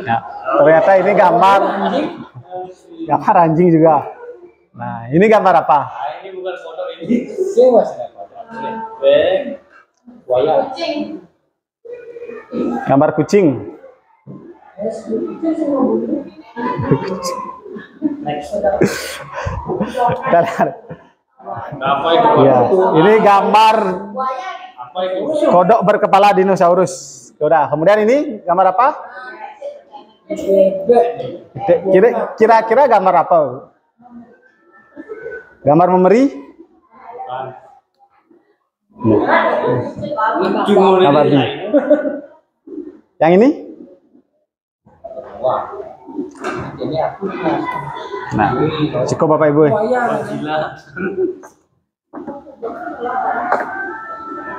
Ya, ternyata ini gambar anjing juga. Nah, ini gambar apa? Ini bukan foto ini. Sewa Gambar kucing. Apa itu? Ya, ini gambar Apa itu? kodok berkepala dinosaurus. Udah. Kemudian ini gambar apa? Kira-kira gambar apa? Gambar memeri? Gambar ini. Yang ini? Wah. Ini aku. Nah, cukup Bapak Ibu.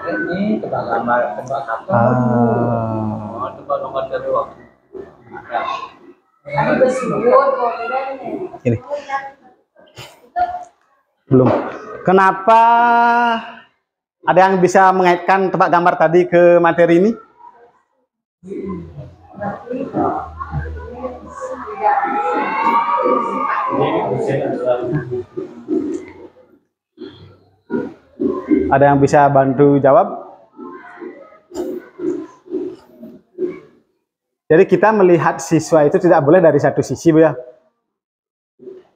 Ini tebak gambar, tebak apa? Tebak nomor kedua. Ini. Belum. Kenapa ada yang bisa mengaitkan tebak gambar tadi ke materi ini? Ada yang bisa bantu jawab? Jadi kita melihat siswa itu tidak boleh dari satu sisi, Bu ya.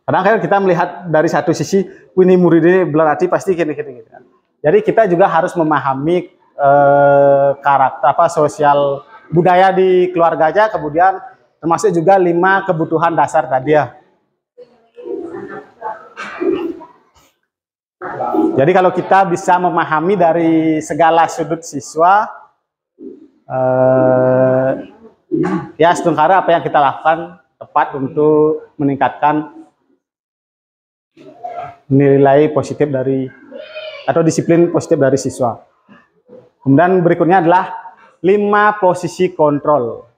Kadang kan kita melihat dari satu sisi, ini murid ini berarti pasti gini. Jadi kita juga harus memahami karakter apa sosial budaya di keluarganya, kemudian termasuk juga 5 kebutuhan dasar tadi ya. Jadi kalau kita bisa memahami dari segala sudut siswa, ya setengkara apa yang kita lakukan tepat untuk meningkatkan nilai positif dari atau disiplin positif dari siswa. Kemudian berikutnya adalah 5 posisi kontrol.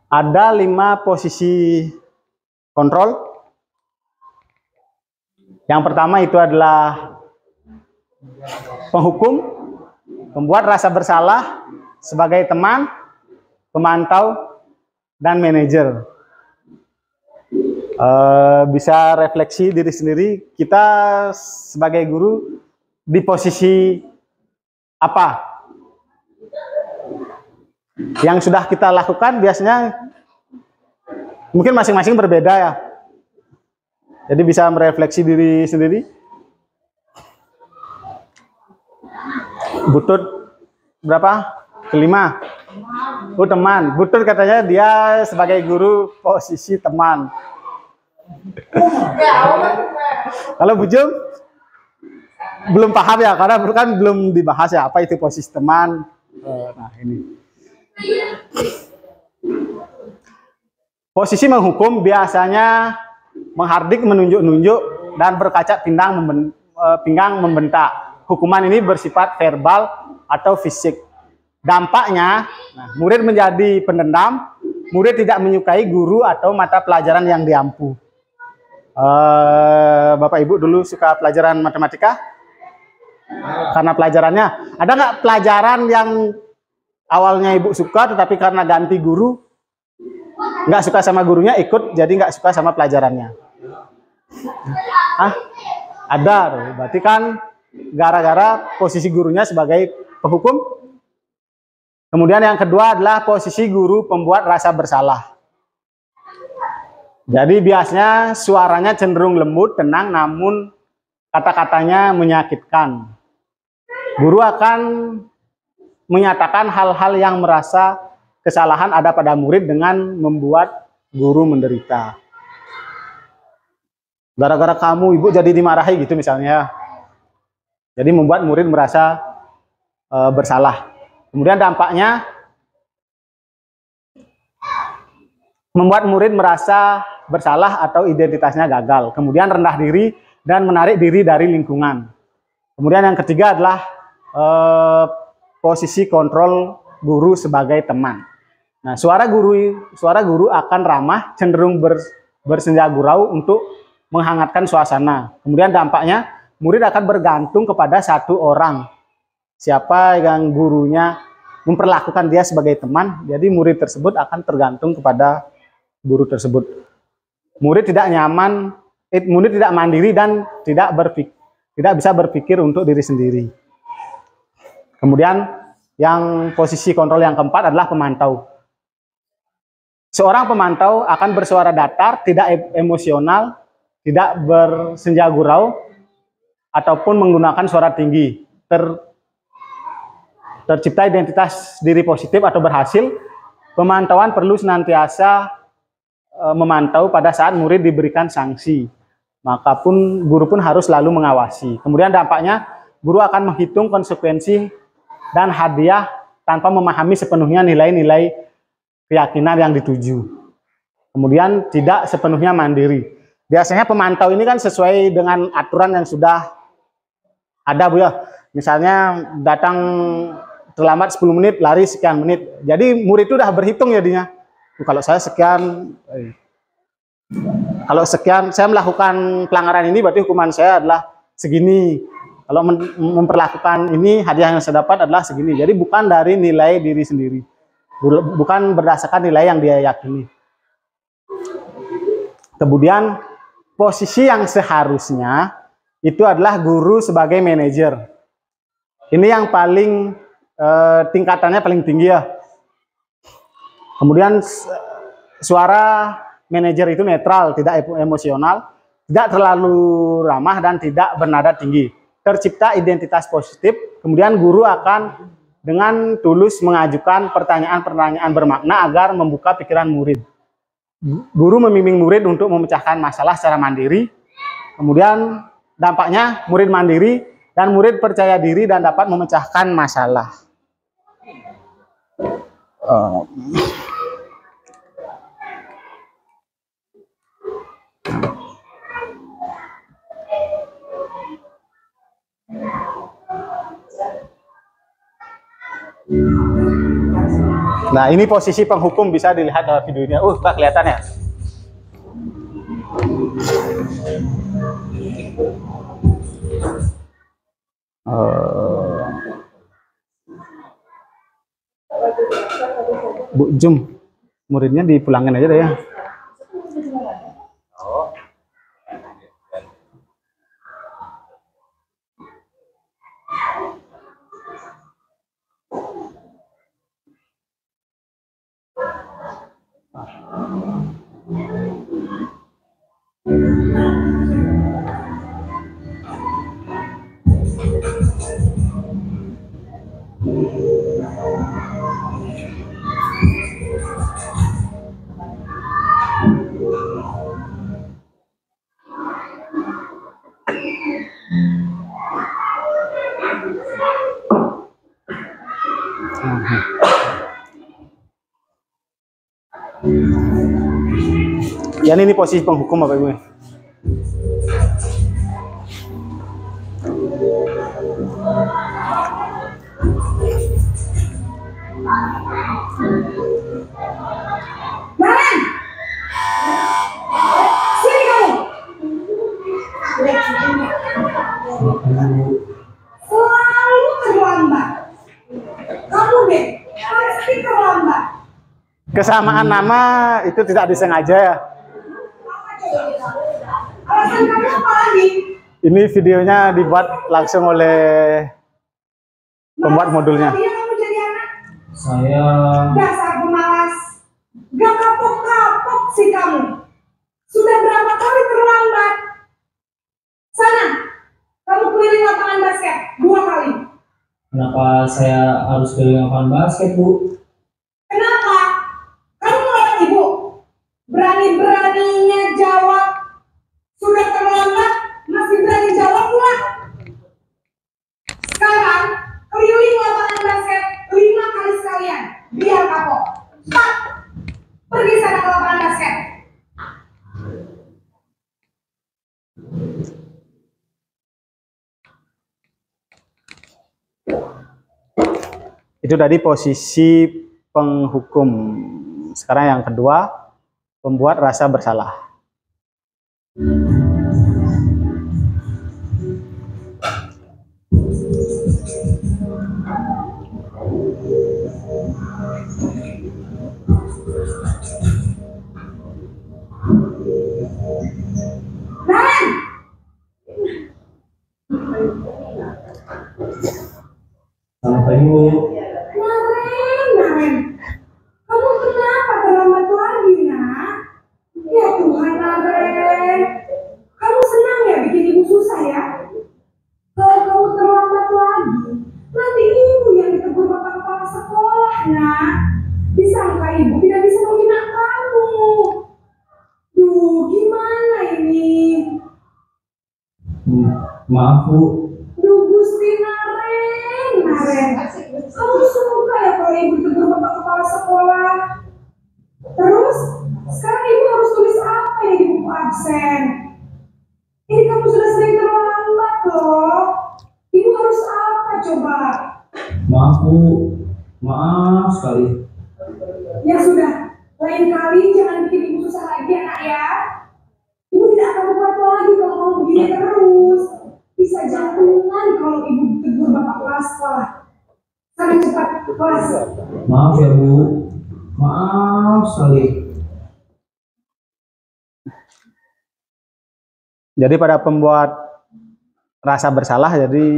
Ada 5 posisi kontrol. Yang pertama itu adalah penghukum, pembuat rasa bersalah sebagai teman, pemantau, dan manajer. Bisa refleksi diri sendiri, kita sebagai guru di posisi apa? Yang sudah kita lakukan biasanya Mungkin masing-masing berbeda ya. Jadi bisa merefleksi diri sendiri. Butut berapa? Kelima. Oh, teman. Butut katanya dia sebagai guru posisi teman. Kalau Bujung belum paham ya, karena kan belum dibahas ya apa itu posisi teman. Nah, ini. Posisi menghukum biasanya menghardik, menunjuk-nunjuk, dan berkaca pinggang membentak. Hukuman ini bersifat verbal atau fisik. Dampaknya, nah, murid menjadi pendendam, murid tidak menyukai guru atau mata pelajaran yang diampu. Bapak Ibu dulu suka pelajaran matematika? Karena pelajarannya, ada nggak pelajaran yang awalnya Ibu suka, tetapi karena ganti guru, nggak suka sama gurunya, ikut jadi nggak suka sama pelajarannya? Ada, berarti kan gara-gara posisi gurunya sebagai penghukum. Kemudian yang kedua adalah posisi guru pembuat rasa bersalah. Jadi biasanya suaranya cenderung lembut, tenang, namun kata-katanya menyakitkan. Guru akan menyatakan hal-hal yang merasa kesalahan ada pada murid dengan membuat guru menderita. Gara-gara kamu, Ibu, jadi dimarahi gitu misalnya. Jadi membuat murid merasa bersalah. Kemudian dampaknya membuat murid merasa bersalah atau identitasnya gagal. Kemudian rendah diri dan menarik diri dari lingkungan. Kemudian yang ketiga adalah posisi kontrol guru sebagai teman. Nah, suara guru akan ramah, cenderung bersenja gurau untuk menghangatkan suasana. Kemudian dampaknya murid akan bergantung kepada satu orang. Siapa yang gurunya memperlakukan dia sebagai teman, jadi murid tersebut akan tergantung kepada guru tersebut. Murid tidak nyaman, murid tidak mandiri dan tidak bisa berpikir untuk diri sendiri. Kemudian yang posisi kontrol yang keempat adalah pemantau. Seorang pemantau akan bersuara datar, tidak emosional, tidak bersenja gurau, ataupun menggunakan suara tinggi. Tercipta identitas diri positif atau berhasil. Pemantauan perlu senantiasa memantau pada saat murid diberikan sanksi. Maka guru pun harus selalu mengawasi. Kemudian dampaknya guru akan menghitung konsekuensi dan hadiah tanpa memahami sepenuhnya nilai-nilai keyakinan yang dituju. Kemudian tidak sepenuhnya mandiri. Biasanya pemantau ini kan sesuai dengan aturan yang sudah ada, Bu ya. Misalnya datang terlambat 10 menit, lari sekian menit. Jadi murid itu udah berhitung jadinya. Kalau saya sekian, saya melakukan pelanggaran ini, berarti hukuman saya adalah segini. Kalau memperlakukan ini, hadiah yang saya dapat adalah segini. Jadi bukan dari nilai diri sendiri. Bukan berdasarkan nilai yang dia yakini. Kemudian posisi yang seharusnya itu adalah guru sebagai manajer. Ini yang paling tingkatannya paling tinggi ya. Kemudian suara manajer itu netral, tidak emosional, tidak terlalu ramah dan tidak bernada tinggi. Tercipta identitas positif, kemudian guru akan dengan tulus mengajukan pertanyaan-pertanyaan bermakna agar membuka pikiran murid. Guru membimbing murid untuk memecahkan masalah secara mandiri. Kemudian dampaknya murid mandiri dan murid percaya diri dan dapat memecahkan masalah. Nah, ini posisi penghukum, bisa dilihat dalam videonya. Nggak kelihatan ya? Bu Jum, muridnya dipulangin aja deh ya. Ya ini posisi penghukum Bapak Ibu. Maren, sini kamu. Selalu terlambat. Kamu deh, pasti terlambat. Kesamaan nama itu tidak disengaja ya. Alasan kamu apa lagi? Ini videonya dibuat langsung oleh pembuat modulnya. Dia kamu jadi anak. Saya Dasar pemalas. Gak kapok-kapok sih kamu. Sudah berapa kali terlambat? Sana, kamu keliling lapangan basket 2 kali. kenapa saya harus keliling lapangan basket, Bu? Kenapa? Kamu melawan ibu. Berani-beraninya jawab. Sudah terlambat, masih berani jawab pula. Sekarang, keliling lapangan basket 5 kali sekalian. Biar kapok. Cepat. Pergi sana ke lapangan basket. Itu tadi posisi penghukum. Sekarang yang kedua, pembuat rasa bersalah. Maren! Selamat pagi, Bu. Maren. Kamu kenapa terlambat lagi, nak? Ya Tuhan, Maren. Kamu senang ya bikin ibu susah ya? Kalau kamu terlambat lagi, nanti ibu yang ditegur bapak kepala sekolah, nak. Disangka ibu tidak bisa membina kamu. Duh, gimana ini? Maaf, Bu. Duh, Gusti Maren. Kamu suka ya kalau ibu ditegur bapak kepala sekolah? Terus, sekarang ibu harus tulis apa ya di buku absen? Ini kamu sudah sering terlambat loh. Ibu harus apa coba? Maaf, Bu. Maaf sekali. Ya sudah, lain kali jangan bikin ibu susah lagi anak ya. Ibu tidak akan kuat lagi kalau kamu begini terus. Bisa jantungan kalau ibu ditegur bapak kepala sekolah. Sana cepat ke kelas. Maaf ya, Bu. Maaf sekali. Jadi pada pembuat rasa bersalah, jadi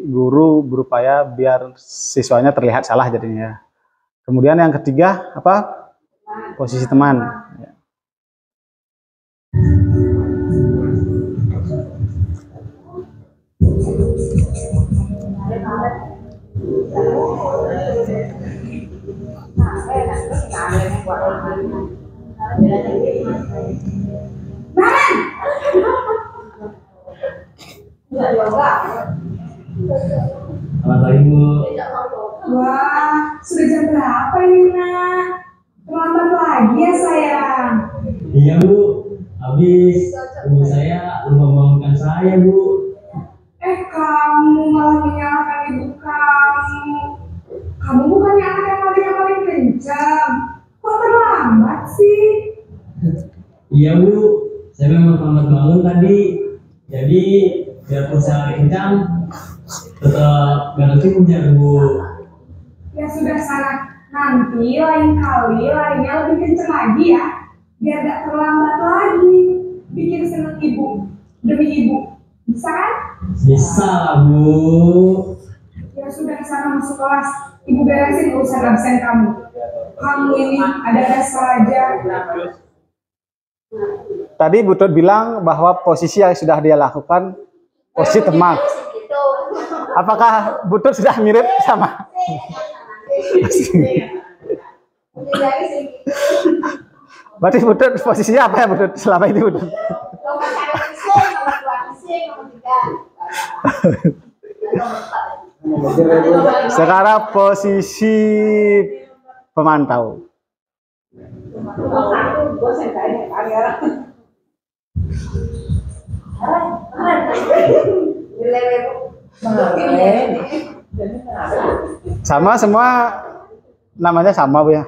guru berupaya biar siswanya terlihat salah jadinya. Kemudian yang ketiga apa? Posisi teman. Maren! Selamat pagi, Bu. Wah, sudah jam berapa ini, nak? Terlambat lagi ya, sayang. Iya, Bu. Habis ibu saya belum membangunkan saya, Bu. Kamu malah menyalahkan ibu kamu. Kamu bukannya anak yang paling kencang. Kok terlambat sih? Iya, Bu. Saya memang terlambat bangun tadi. Jadi biarpun saya kencang, tetap gak ngerti hujan, Bu. Ya sudah, sana. Nanti lain kali larinya lebih kencang lagi ya. Biar gak terlambat lagi. Bikin seneng ibu. Demi ibu. Bisa kan? Bisa lah, Bu. Ya sudah, sana masuk kelas. Ibu beresin urusan absen kamu. Kamu ini ada-ada saja. Tadi Bu Tut bilang bahwa posisi yang sudah dia lakukan posisi teman. Apakah Butut sudah mirip sama? Berarti Butut posisinya apa ya Butut selama ini Butut? Sekarang posisi pemantau. Sama semua namanya sama Bu ya.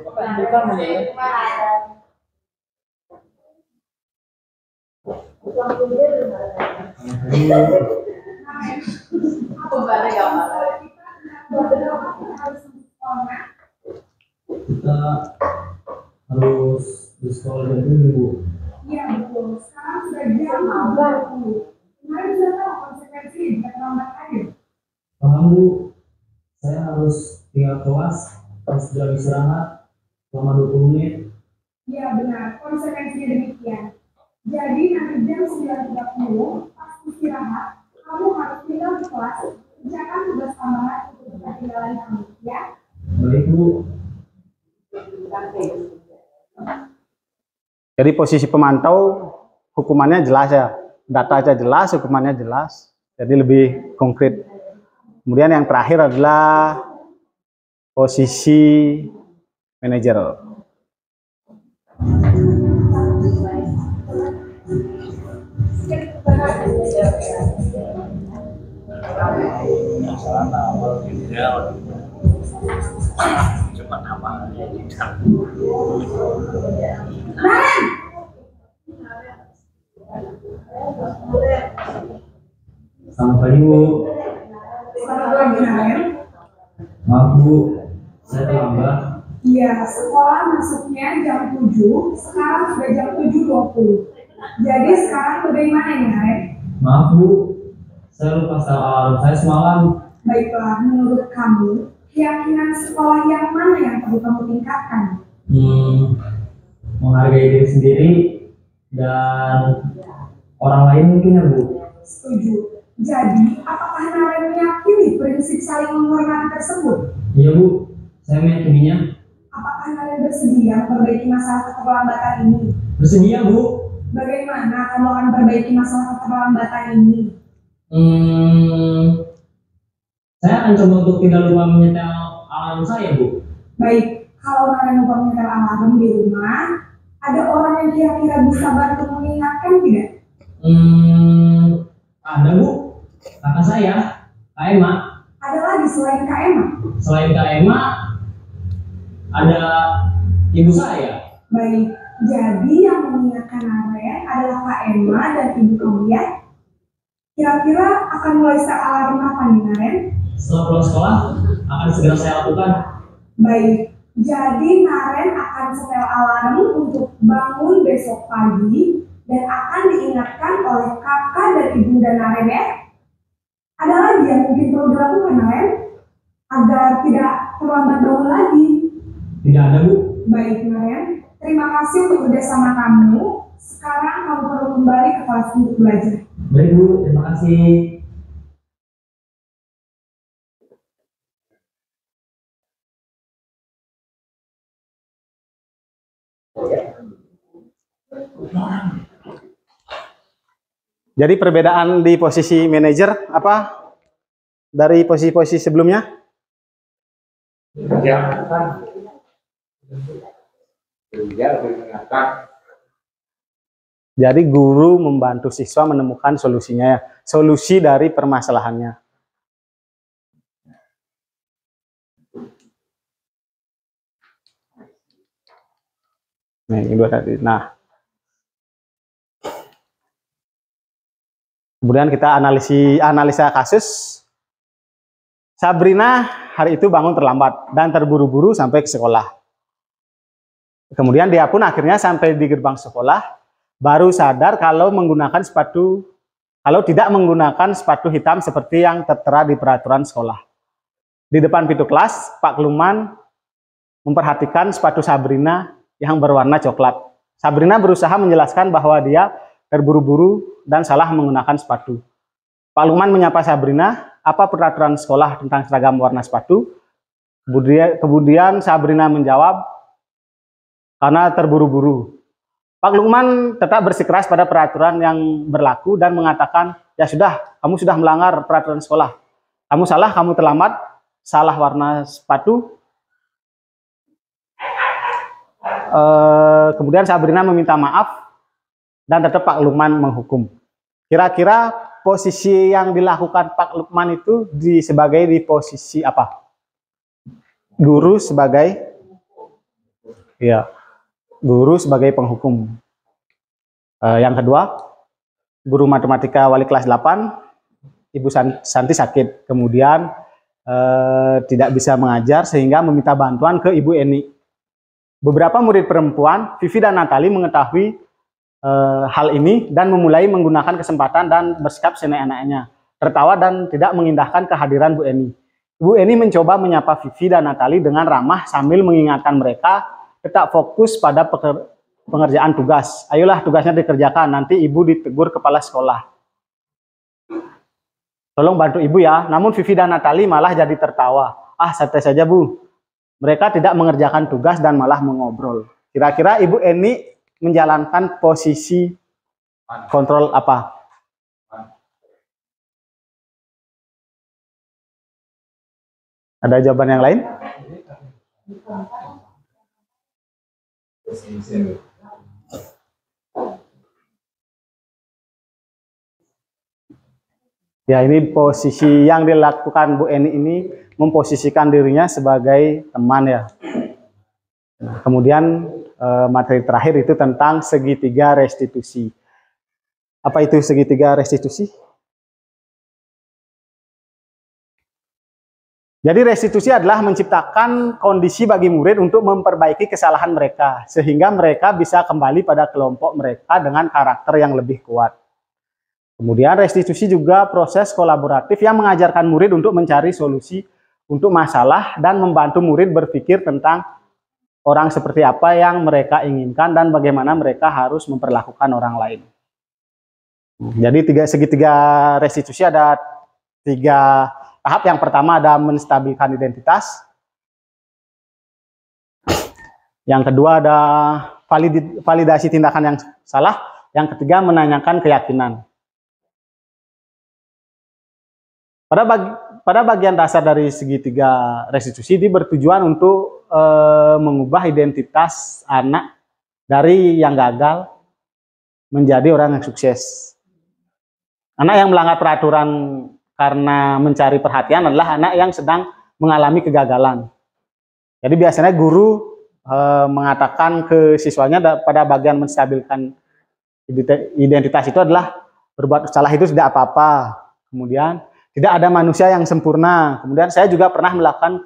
Kita harus di sekolah jam 7 Bu. Iya betul. Sekarang sudah jam 20. Kemarin sudah tahu konsekuensi jika terlambat aja. Paham Bu, saya harus tinggal kelas, harus jam istirahat selama 20 menit. Iya benar, konsekuensinya demikian. Jadi nanti jam 9.30 pas istirahat, kamu harus tinggal di kelas, kerjakan tugas tambahan untuk ketinggalan kamu, ya. Baik Bu. Jadi posisi pemantau hukumannya jelas ya. Data aja jelas, hukumannya jelas. Jadi lebih konkret. Kemudian yang terakhir adalah posisi manajer. Selamat pagi Bu. Selamat pagi, Nael. Maaf Bu, saya terlambat. Iya, sekolah masuknya jam 7, sekarang sudah jam 7.20. Jadi sekarang bagaimana nih, Nael? Maaf Bu, saya lupa setel alarm saya semalam. Baiklah, menurut kamu, keyakinan sekolah yang mana yang perlu kamu tingkatkan? Menghargai diri sendiri dan orang lain mungkin ya Bu. Setuju. Jadi, apakah Nael meyakini prinsip saling menghormati tersebut? Iya Bu, saya meyakininya. Apakah Nael bersedia memperbaiki masalah keterlambatan ini? Bersedia Bu. Bagaimana kamu akan memperbaiki masalah keterlambatan ini? Saya akan coba untuk tidak lupa menyetel alarm saya Bu. Baik, kalau Nael lupa menyetel alarm di rumah, ada orang yang kira-kira bisa bantu mengingatkan tidak? Ada Bu, kakak saya, Kak Emma. Ada lagi selain Kak Emma? Selain Kak Emma, ada ibu saya. Baik, jadi yang mengingatkan Nael adalah Kak Emma dan ibu kamu ya? Kira-kira akan mulai setel alarm kapan nih Nael? Setelah pulang sekolah, akan segera saya lakukan. Baik, jadi Naren akan setel alarm untuk bangun besok pagi dan akan diingatkan oleh kakak dan ibunda Naren ya. Ada lagi yang mungkin perlu dilakukan Naren agar tidak terlambat bangun lagi. Tidak ada Bu. Baik Naren, terima kasih untuk kerjasama kamu. Sekarang kamu perlu kembali ke kelas untuk belajar. Baik Bu, terima kasih. Jadi perbedaan di posisi manajer apa dari posisi-posisi sebelumnya? Jadi guru membantu siswa menemukan solusinya ya, solusi dari permasalahannya. Nah, ini dua tadi. Nah, kemudian kita analisa kasus. Sabrina hari itu bangun terlambat dan terburu-buru sampai ke sekolah. Kemudian dia pun akhirnya sampai di gerbang sekolah, baru sadar kalau tidak menggunakan sepatu hitam seperti yang tertera di peraturan sekolah. Di depan pintu kelas, Pak Kluman memperhatikan sepatu Sabrina yang berwarna coklat. Sabrina berusaha menjelaskan bahwa dia terburu-buru dan salah menggunakan sepatu. Pak Luman menyapa Sabrina, apa peraturan sekolah tentang seragam warna sepatu? Kemudian Sabrina menjawab, karena terburu-buru. Pak Lukman tetap bersikeras pada peraturan yang berlaku dan mengatakan, ya sudah, kamu sudah melanggar peraturan sekolah. Kamu salah, kamu terlambat, salah warna sepatu. Kemudian Sabrina meminta maaf dan tetap Pak Lukman menghukum. Kira-kira posisi yang dilakukan Pak Lukman itu sebagai di posisi apa? Guru sebagai, ya, guru sebagai penghukum. Yang kedua, guru matematika wali kelas 8, Ibu Santi sakit, kemudian tidak bisa mengajar sehingga meminta bantuan ke Ibu Eni. Beberapa murid perempuan, Vivi dan Natali, mengetahui hal ini dan memulai menggunakan kesempatan dan bersikap seenak-enaknya, tertawa dan tidak mengindahkan kehadiran Bu Eni. Bu Eni mencoba menyapa Vivi dan Natali dengan ramah sambil mengingatkan mereka tetap fokus pada pengerjaan tugas. Ayolah, tugasnya dikerjakan, nanti ibu ditegur kepala sekolah. Tolong bantu ibu ya. Namun Vivi dan Natali malah jadi tertawa. Ah, santai saja Bu. Mereka tidak mengerjakan tugas dan malah mengobrol. Kira-kira Ibu Eni menjalankan posisi kontrol apa? Ada jawaban yang lain? Ya, ini posisi yang dilakukan Bu Eni ini memposisikan dirinya sebagai teman ya. Nah, kemudian materi terakhir itu tentang segitiga restitusi. Apa itu segitiga restitusi? Jadi restitusi adalah menciptakan kondisi bagi murid untuk memperbaiki kesalahan mereka, sehingga mereka bisa kembali pada kelompok mereka dengan karakter yang lebih kuat. Kemudian restitusi juga proses kolaboratif yang mengajarkan murid untuk mencari solusi untuk masalah dan membantu murid berpikir tentang orang seperti apa yang mereka inginkan dan bagaimana mereka harus memperlakukan orang lain. Jadi segitiga restitusi ada 3 tahap. Yang pertama ada menstabilkan identitas. Yang kedua ada validasi tindakan yang salah. Yang ketiga menanyakan keyakinan. Pada bagian dasar dari segitiga restitusi ini bertujuan untuk mengubah identitas anak dari yang gagal menjadi orang yang sukses. Anak yang melanggar peraturan karena mencari perhatian adalah anak yang sedang mengalami kegagalan. Jadi biasanya guru mengatakan ke siswanya pada bagian menstabilkan identitas itu adalah berbuat salah itu tidak apa-apa. Kemudian tidak ada manusia yang sempurna. Kemudian saya juga pernah melakukan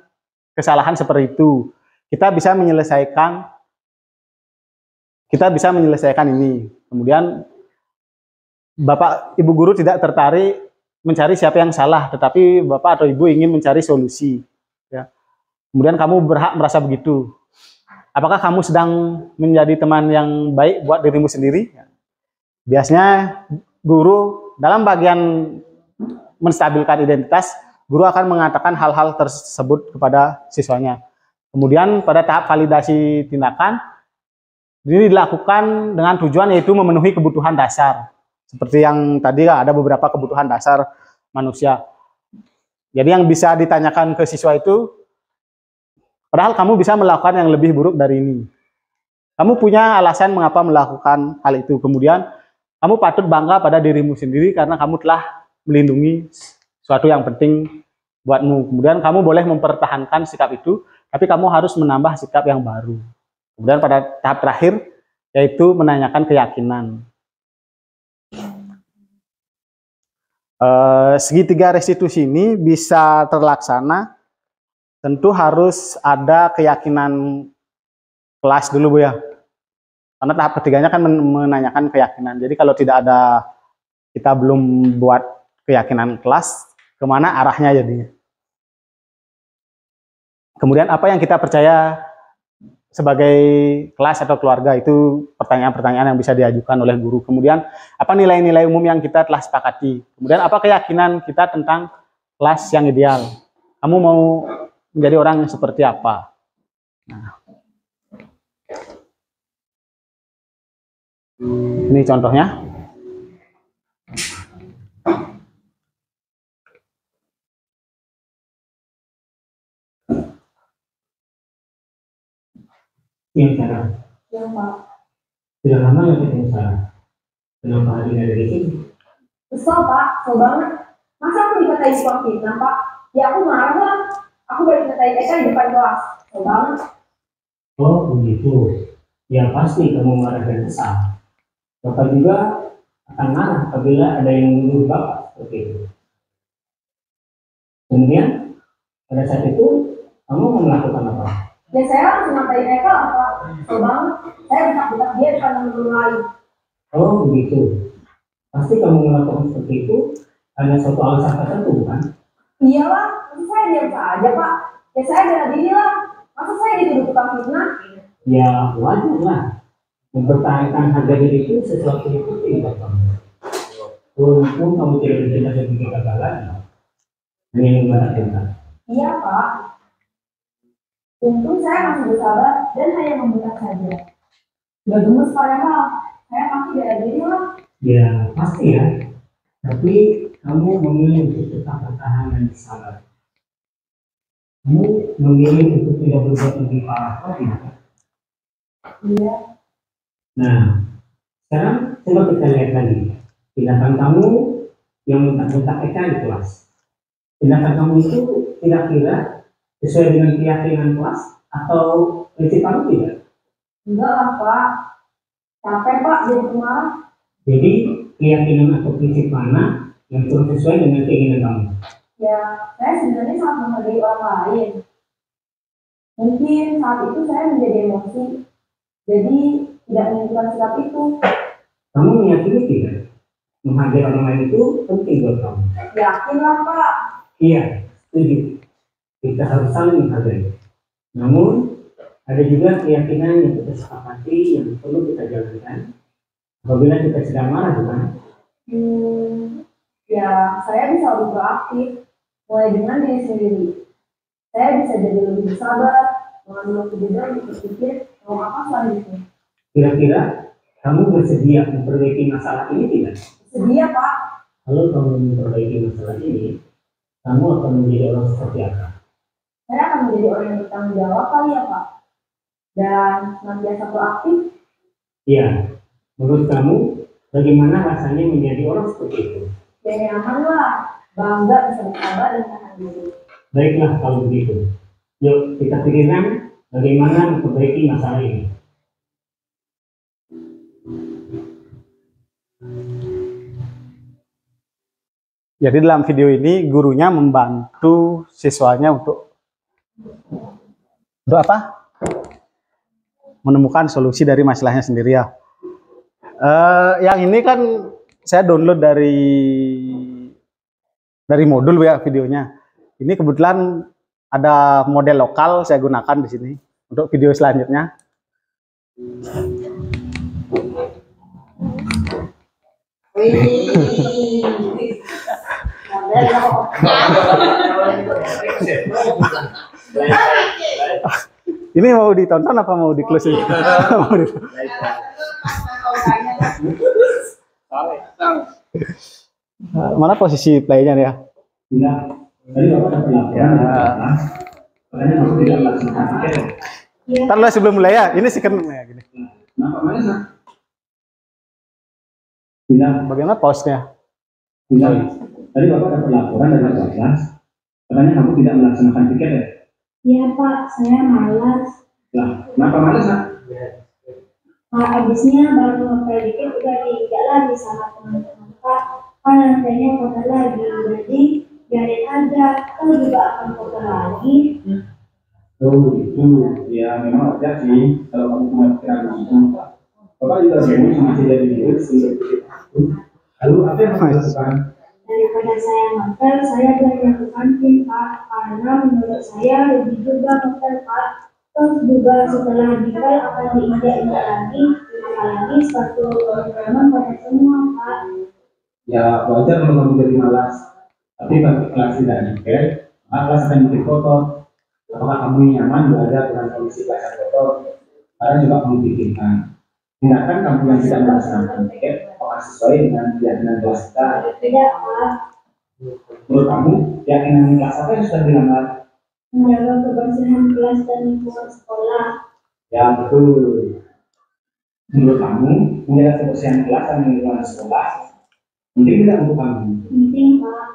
kesalahan seperti itu. Kita bisa menyelesaikan ini. Kemudian Bapak Ibu guru tidak tertarik mencari siapa yang salah, tetapi Bapak atau Ibu ingin mencari solusi. Ya. Kemudian kamu berhak merasa begitu. Apakah kamu sedang menjadi teman yang baik buat dirimu sendiri? Ya. Biasanya guru dalam bagian menstabilkan identitas, guru akan mengatakan hal-hal tersebut kepada siswanya. Kemudian pada tahap validasi tindakan, ini dilakukan dengan tujuan yaitu memenuhi kebutuhan dasar. Seperti yang tadi ada beberapa kebutuhan dasar manusia. Jadi yang bisa ditanyakan ke siswa itu, padahal kamu bisa melakukan yang lebih buruk dari ini. Kamu punya alasan mengapa melakukan hal itu. Kemudian kamu patut bangga pada dirimu sendiri karena kamu telah melindungi sesuatu yang penting buatmu. Kemudian kamu boleh mempertahankan sikap itu, tapi kamu harus menambah sikap yang baru. Kemudian pada tahap terakhir, yaitu menanyakan keyakinan. Segitiga restitusi ini bisa terlaksana, tentu harus ada keyakinan kelas dulu Bu ya. Karena tahap ketiganya kan menanyakan keyakinan. Jadi kalau tidak ada, kita belum buat keyakinan kelas, kemana arahnya jadinya. Kemudian apa yang kita percaya sebagai kelas atau keluarga, itu pertanyaan-pertanyaan yang bisa diajukan oleh guru. Kemudian apa nilai-nilai umum yang kita telah sepakati. Kemudian apa keyakinan kita tentang kelas yang ideal. Kamu mau menjadi orang yang seperti apa? Nah, ini contohnya. Yang cara. Ya Pak. Sudah lama ya ketemu Sarah. Kenapa hari ini ada di sini? Kesel Pak, kesel banget. Masa aku dikatain tukang fitnah Pak? Ya aku marah lah. Aku baru dikatain Eka di depan kelas. Kesel banget. Oh begitu. Ya pasti kamu marah dan kesal. Bapak juga akan marah apabila ada yang menuduh Bapak seperti itu. Kemudian pada saat itu kamu mau melakukan apa? Ya saya langsung ngatain Eka lah Pak. Kesel banget. Saya bentak-bentak dia depan teman-teman lain. Oh begitu. Pasti kamu melakukan seperti itu hanya suatu alasan tertentu bukan? Iya lah, masa saya diam saja Pak? Ya saya bela diri lah. Masa saya dituduh tukang fitnah? Ya wajar lah. Mempertahankan harga diri itu sesuatu yang penting buat kamu. Walaupun kamu tidak bercerita sebagai kegagalan, hanya membahagiakan. Iya Pak. Untung saya masih bersabar dan hanya membentak saja. Gak gemes padahal. Saya pasti bela diri lah. Ya pasti ya. Tapi kamu memilih untuk tetap bertahan dan bersabar. Kamu memilih untuk tidak berbuat lebih parah lagi. Iya. Nah, sekarang coba kita lihat lagi tindakan kamu yang mentak-mentak Eka di kelas. Tindakan kamu itu kira-kira sesuai dengan keyakinan kelas atau prinsip kamu tidak? Enggak lah Pak. Capek Pak jadi pemarah. Jadi keyakinan atau prinsip mana yang kurang sesuai dengan keinginan kamu? Ya, saya sebenarnya sangat menghargai orang lain. Mungkin saat itu saya menjadi emosi. Jadi tidak menentukan sikap itu. Kamu meyakini tidak? Menghargai orang lain itu penting buat kamu. Yakin lah Pak. Iya, setuju. Kita harus saling menghargai. Namun, ada juga keyakinan yang kita sepakati yang perlu kita jalankan apabila kita sedang marah, bukan? Ya, saya bisa lebih proaktif. Mulai dengan diri sendiri. Saya bisa jadi lebih bersabar, mengambil waktu juga untuk berpikir mau apa selanjutnya. Kira-kira kamu bersedia memperbaiki masalah ini tidak? Sedia Pak. Kalau kamu memperbaiki masalah ini, kamu akan menjadi orang seperti apa? Saya akan menjadi orang yang bertanggung jawab kali ya Pak. Dan senantiasa proaktif. Iya. Menurut kamu, bagaimana rasanya menjadi orang seperti itu? Ya nyaman lah. Bangga bisa bersabar dan tahan diri. Baiklah kalau begitu. Yuk kita pikirkan bagaimana memperbaiki masalah ini. Jadi dalam video ini gurunya membantu siswanya untuk apa? Menemukan solusi dari masalahnya sendiri ya. Yang ini kan saya download dari modul ya videonya. Ini kebetulan ada model lokal saya gunakan di sini untuk video selanjutnya. Ini mau ditonton apa mau di close? Mana posisi playnya ya? Tidak. Tadi Bapak dapat laporan katanya kamu tidak melaksanakan tiket. Ntar lah sebelum mulai ya, ini sih kan ya gini. Kenapa mana sih? Tidak. Bagaimana pause-nya? Tidak. Tadi Bapak dapat laporan dari kelas katanya kamu tidak melaksanakan tiket ya? Iya Pak, saya malas. Lah, kenapa malas nak? Pak, abisnya baru ngepel dikit udah tidak lagi sama teman-teman Pak. Kan nantinya kotor lagi, jadi biarin aja, kan juga akan kotor lagi. Oh itu ya memang wajar sih kalau kamu punya pikiran begitu. Bapak juga sering masih jadi diri sendiri. Lalu apa yang harus dilakukan? Daripada saya ngepel, saya belajar ke kantin Pak, karena menurut saya lebih juga ngepel Pak. Terus juga setelah dipel akan diinjak-injak lagi, apalagi sepatu teman-teman pada semua Pak. Ya wajar kalau kamu jadi malas. Tapi kalau kelas tidak nyempil, maka kelas akan menjadi kotor. Apakah kamu nyaman belajar dengan kondisi kelas yang kotor? Karena juga kamu pikirkan, tindakan kamu yang tidak melaksanakan tiket, apakah sesuai dengan keyakinan kelas kita? Tidak, Pak. Menurut kamu, keyakinan kelas apa yang sudah dilanggar? Menjaga kebersihan kelas dan lingkungan sekolah. Ya betul. Menurut kamu, menjaga kebersihan kelas dan lingkungan sekolah penting tidak untuk kamu? Penting, Pak.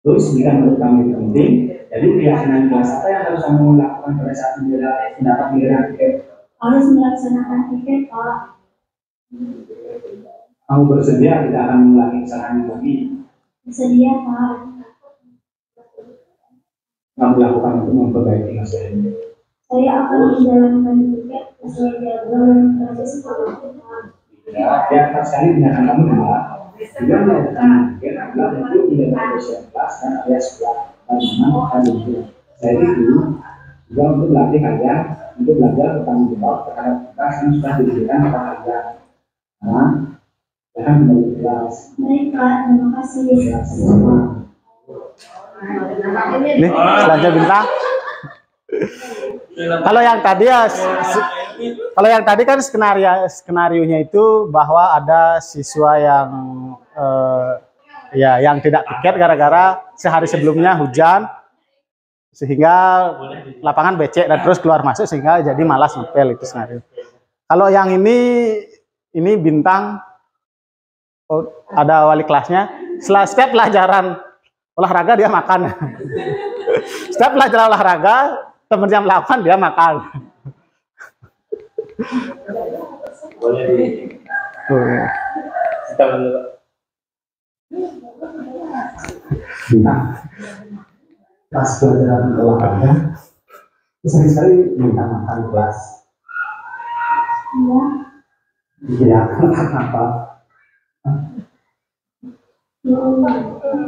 Terus jika menurut kamu itu penting, jadi keyakinan kelas apa yang harus kamu lakukan pada saat mendapat giliran tiket? Harus melaksanakan tiket, Pak. Kamu bersedia tidak akan mengulangi kesalahan lagi? Bersedia, Pak. Kamu lakukan untuk memperbaiki masalah ini. Saya akan menjalankan tiket sesuai jadwal dan proses sekolah, Pak. Ya, atas sekali tindakan kamu juga menyatakan tiket adalah untuk menjaga kebersihan kelas dan area sekolah dan memang akan itu. Saya itu juga untuk melatih kalian untuk belajar bertanggung jawab terhadap tugas yang sudah diberikan kepada kalian. Nah, jangan kembali ke kelas. Baik, Pak. Terima kasih. Ya, sama-sama. Nih, selanjutnya Bintang. Kalau yang tadi ya, kalau yang tadi kan skenarionya itu bahwa ada siswa yang ya yang tidak tiket gara-gara sehari sebelumnya hujan sehingga lapangan becek dan terus keluar masuk sehingga jadi malas ngepel, itu skenario. Kalau yang ini Bintang, oh, ada wali kelasnya. Setiap pelajaran olahraga dia makan. Setiap pelajaran olahraga temennya melakukan dia makan. Boleh kita dulu. Nah, pas pelajaran olahraga, sering-sering minta makan kelas. Iya. Tidak kenapa?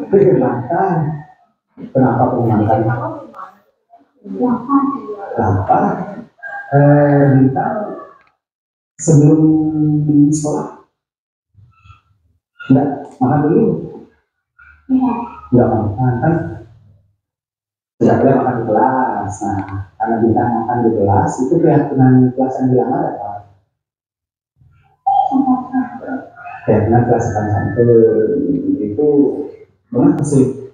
Makan. Kenapa kau makan? Kenapa? Minta sebelum sekolah. Enggak, makan dulu. Iya. Enggak makan kan? Tidak boleh makan di kelas. Nah, karena kita makan di kelas, itu keyakinan kelas yang dilanggar apa? Keyakinan kelas akan sampai itu benar sih.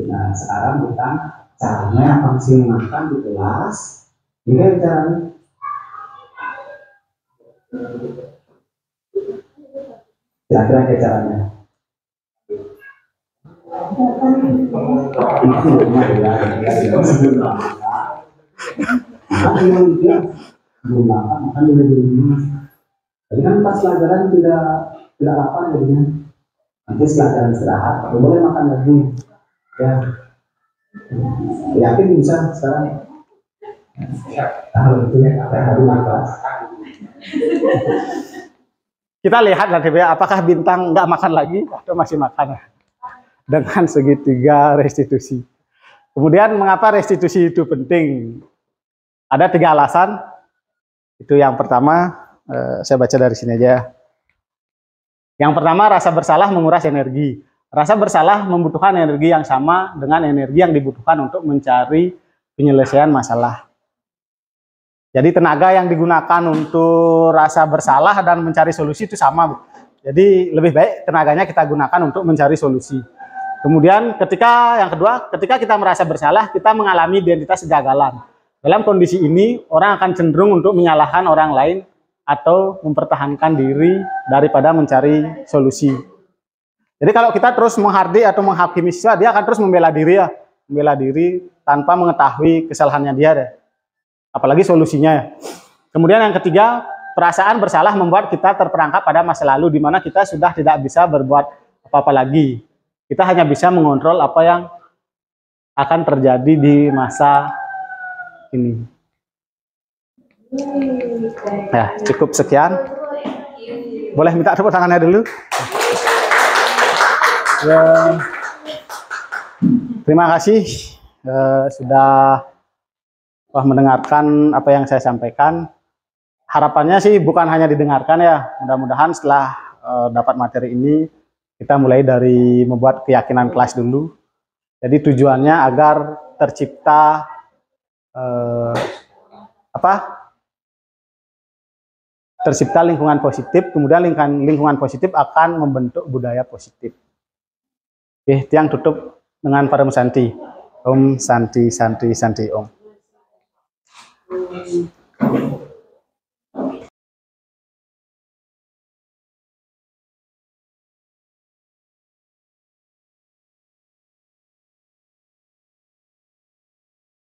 Nah, sekarang kita caranya apa sih makan di kelas? Ini caranya. Kira-kira kayak caranya. Itu belum makan dulu. Jadi kan pas pelajaran tidak lapar jadinya. Nanti setelah jalan istirahat, baru boleh makan lagi. Ya, yakin bisa sekarang. Kalau itu ya, harus makan. Kita lihat nanti apakah Bintang nggak makan lagi atau masih makan dengan segitiga restitusi. Kemudian mengapa restitusi itu penting? Ada 3 alasan. Itu yang pertama, saya baca dari sini aja. Yang pertama, rasa bersalah menguras energi. Rasa bersalah membutuhkan energi yang sama dengan energi yang dibutuhkan untuk mencari penyelesaian masalah. Jadi tenaga yang digunakan untuk rasa bersalah dan mencari solusi itu sama. Jadi lebih baik tenaganya kita gunakan untuk mencari solusi. Kemudian yang kedua, ketika kita merasa bersalah, kita mengalami identitas kegagalan. Dalam kondisi ini, orang akan cenderung untuk menyalahkan orang lain atau mempertahankan diri daripada mencari solusi. Jadi kalau kita terus menghardik atau menghakimi siswa, dia akan terus membela diri tanpa mengetahui kesalahannya dia deh. Apalagi solusinya ya. Kemudian yang ketiga, perasaan bersalah membuat kita terperangkap pada masa lalu di mana kita sudah tidak bisa berbuat apa-apa lagi. Kita hanya bisa mengontrol apa yang akan terjadi di masa ini. Ya, cukup sekian. Boleh minta tepuk tangannya dulu. Ya. Terima kasih sudah mendengarkan apa yang saya sampaikan. Harapannya sih bukan hanya didengarkan ya. Mudah-mudahan setelah dapat materi ini Kita mulai dari membuat keyakinan kelas dulu. Jadi tujuannya agar tercipta tercipta lingkungan positif, kemudian lingkungan positif akan membentuk budaya positif. Oke, Tiang tutup dengan Param Santi. Om Santi Santi Santi Om.